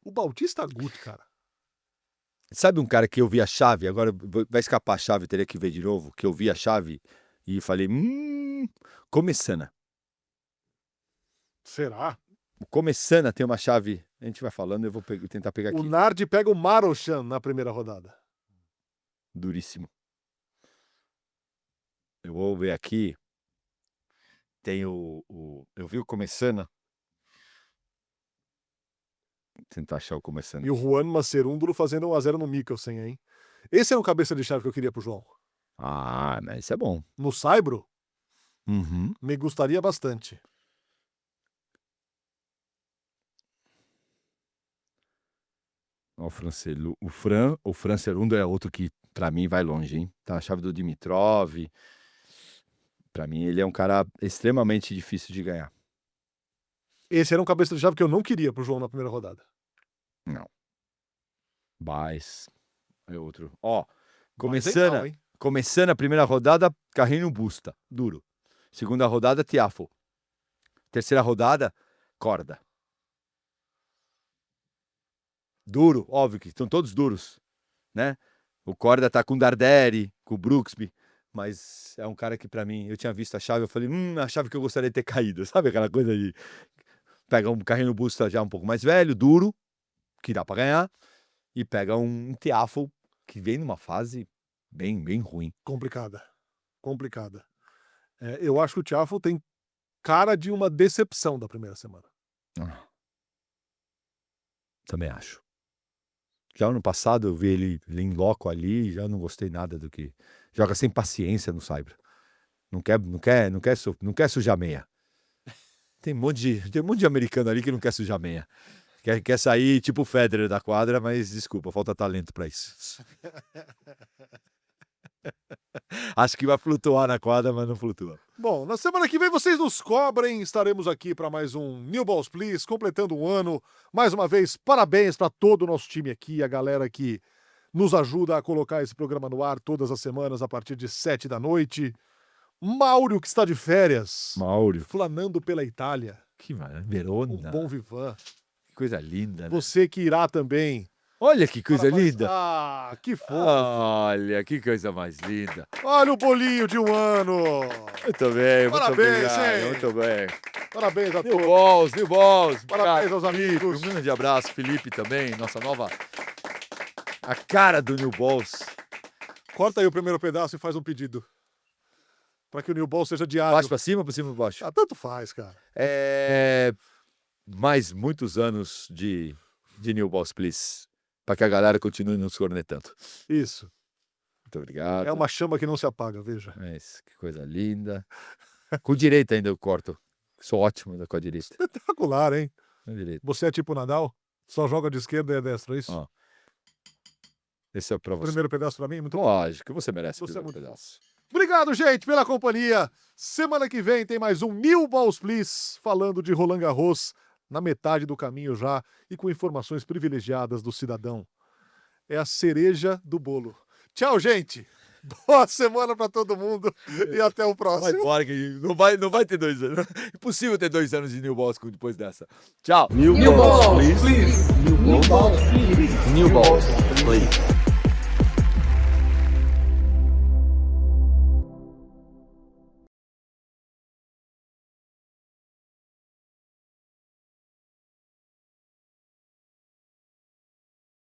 O Bautista Agut, cara. Sabe um cara que eu vi a chave, agora vai escapar a chave, teria que ver de novo, que eu vi a chave e falei, Começana. Será? O Começana tem uma chave, a gente vai falando, eu vou tentar pegar aqui. O Nardi pega o Marochan na primeira rodada. Duríssimo. Eu vou ver aqui. Tem eu vi o Começana. Vou tentar achar o Começana. E o Juan Macerúndulo fazendo 1-0 no Mikkelsen, hein? Esse é o cabeça de chave que eu queria pro João. Mas isso é bom. No Saibro, Uhum. me gostaria bastante. O Fran Cerundo é outro que pra mim vai longe, hein? Tá a chave do Dimitrov. Pra mim ele é um cara extremamente difícil de ganhar. Esse era um cabeça de chave que eu não queria pro João na primeira rodada. Não. Baez é outro. Começando Começando a primeira rodada, Carreño Busta, duro. Segunda rodada, Tiafoe. Terceira rodada, Korda. Duro, óbvio que estão todos duros, né? O Korda tá com o Darderi, com o Brooksby, mas é um cara que pra mim, eu tinha visto a chave, eu falei, a chave que eu gostaria de ter caído, sabe aquela coisa de pega um Carreño Busta já um pouco mais velho, duro, que dá pra ganhar, e pega um Tiafoe que vem numa fase bem ruim. Complicada. Eu acho que o Tiafoe tem cara de uma decepção da primeira semana. Também acho. Já ano passado eu vi ele em loco ali, já não gostei nada do que... Joga sem paciência no Saibro. Não quer sujar meia. Tem um monte de americano ali que não quer sujar meia. Quer sair tipo o Federer da quadra, mas desculpa, falta talento pra isso. Acho que vai flutuar na quadra, mas não flutua. Bom, na semana que vem vocês nos cobrem. Estaremos aqui para mais um New Balls Please, completando um ano. Mais uma vez, parabéns para todo o nosso time aqui, a galera que nos ajuda a colocar esse programa no ar todas as semanas a partir de 7 da noite. Mauro, que está de férias. Mauro. Flanando pela Itália. Que maravilha. Verona. Um bom vivan. Que coisa linda. Né? Você que irá também. Olha que coisa Parabéns. linda. Ah, que fofo. Olha, que coisa mais linda. Olha o bolinho de um ano. Muito bem, muito Parabéns, obrigado. hein? Muito bem. Parabéns a New todos. Balls, New Balls. Parabéns aos amigos. Um grande abraço, Felipe também, nossa nova... A cara do New Balls. Corta aí o primeiro pedaço e faz um pedido. Para que o New Ball seja diário. Baixo pra cima ou pra cima ou pra baixo? Ah, tanto faz, cara. Mais muitos anos de New Balls, please. Pra que a galera continue nos cornetando. Isso. Muito obrigado. É uma chama que não se apaga, veja. É isso, que coisa linda. Com direita ainda eu corto. Sou ótimo com a direita. Espetacular, hein? Com a direita. Você é tipo Nadal? Só joga de esquerda e é destra, é isso? Ó. Esse é pra você. Primeiro pedaço pra mim? Muito bom. Lógico, você merece o Você é primeiro muito pedaço. Obrigado, gente, pela companhia. Semana que vem tem mais um New Balls Please, falando de Roland Garros, na metade do caminho já, e com informações privilegiadas do cidadão. É a cereja do bolo. Tchau, gente. Boa semana pra todo mundo e até o Vai próximo. embora que não vai ter 2 anos. Impossível ter 2 anos de New Balls depois dessa. Tchau. New Balls, please. New Balls, please.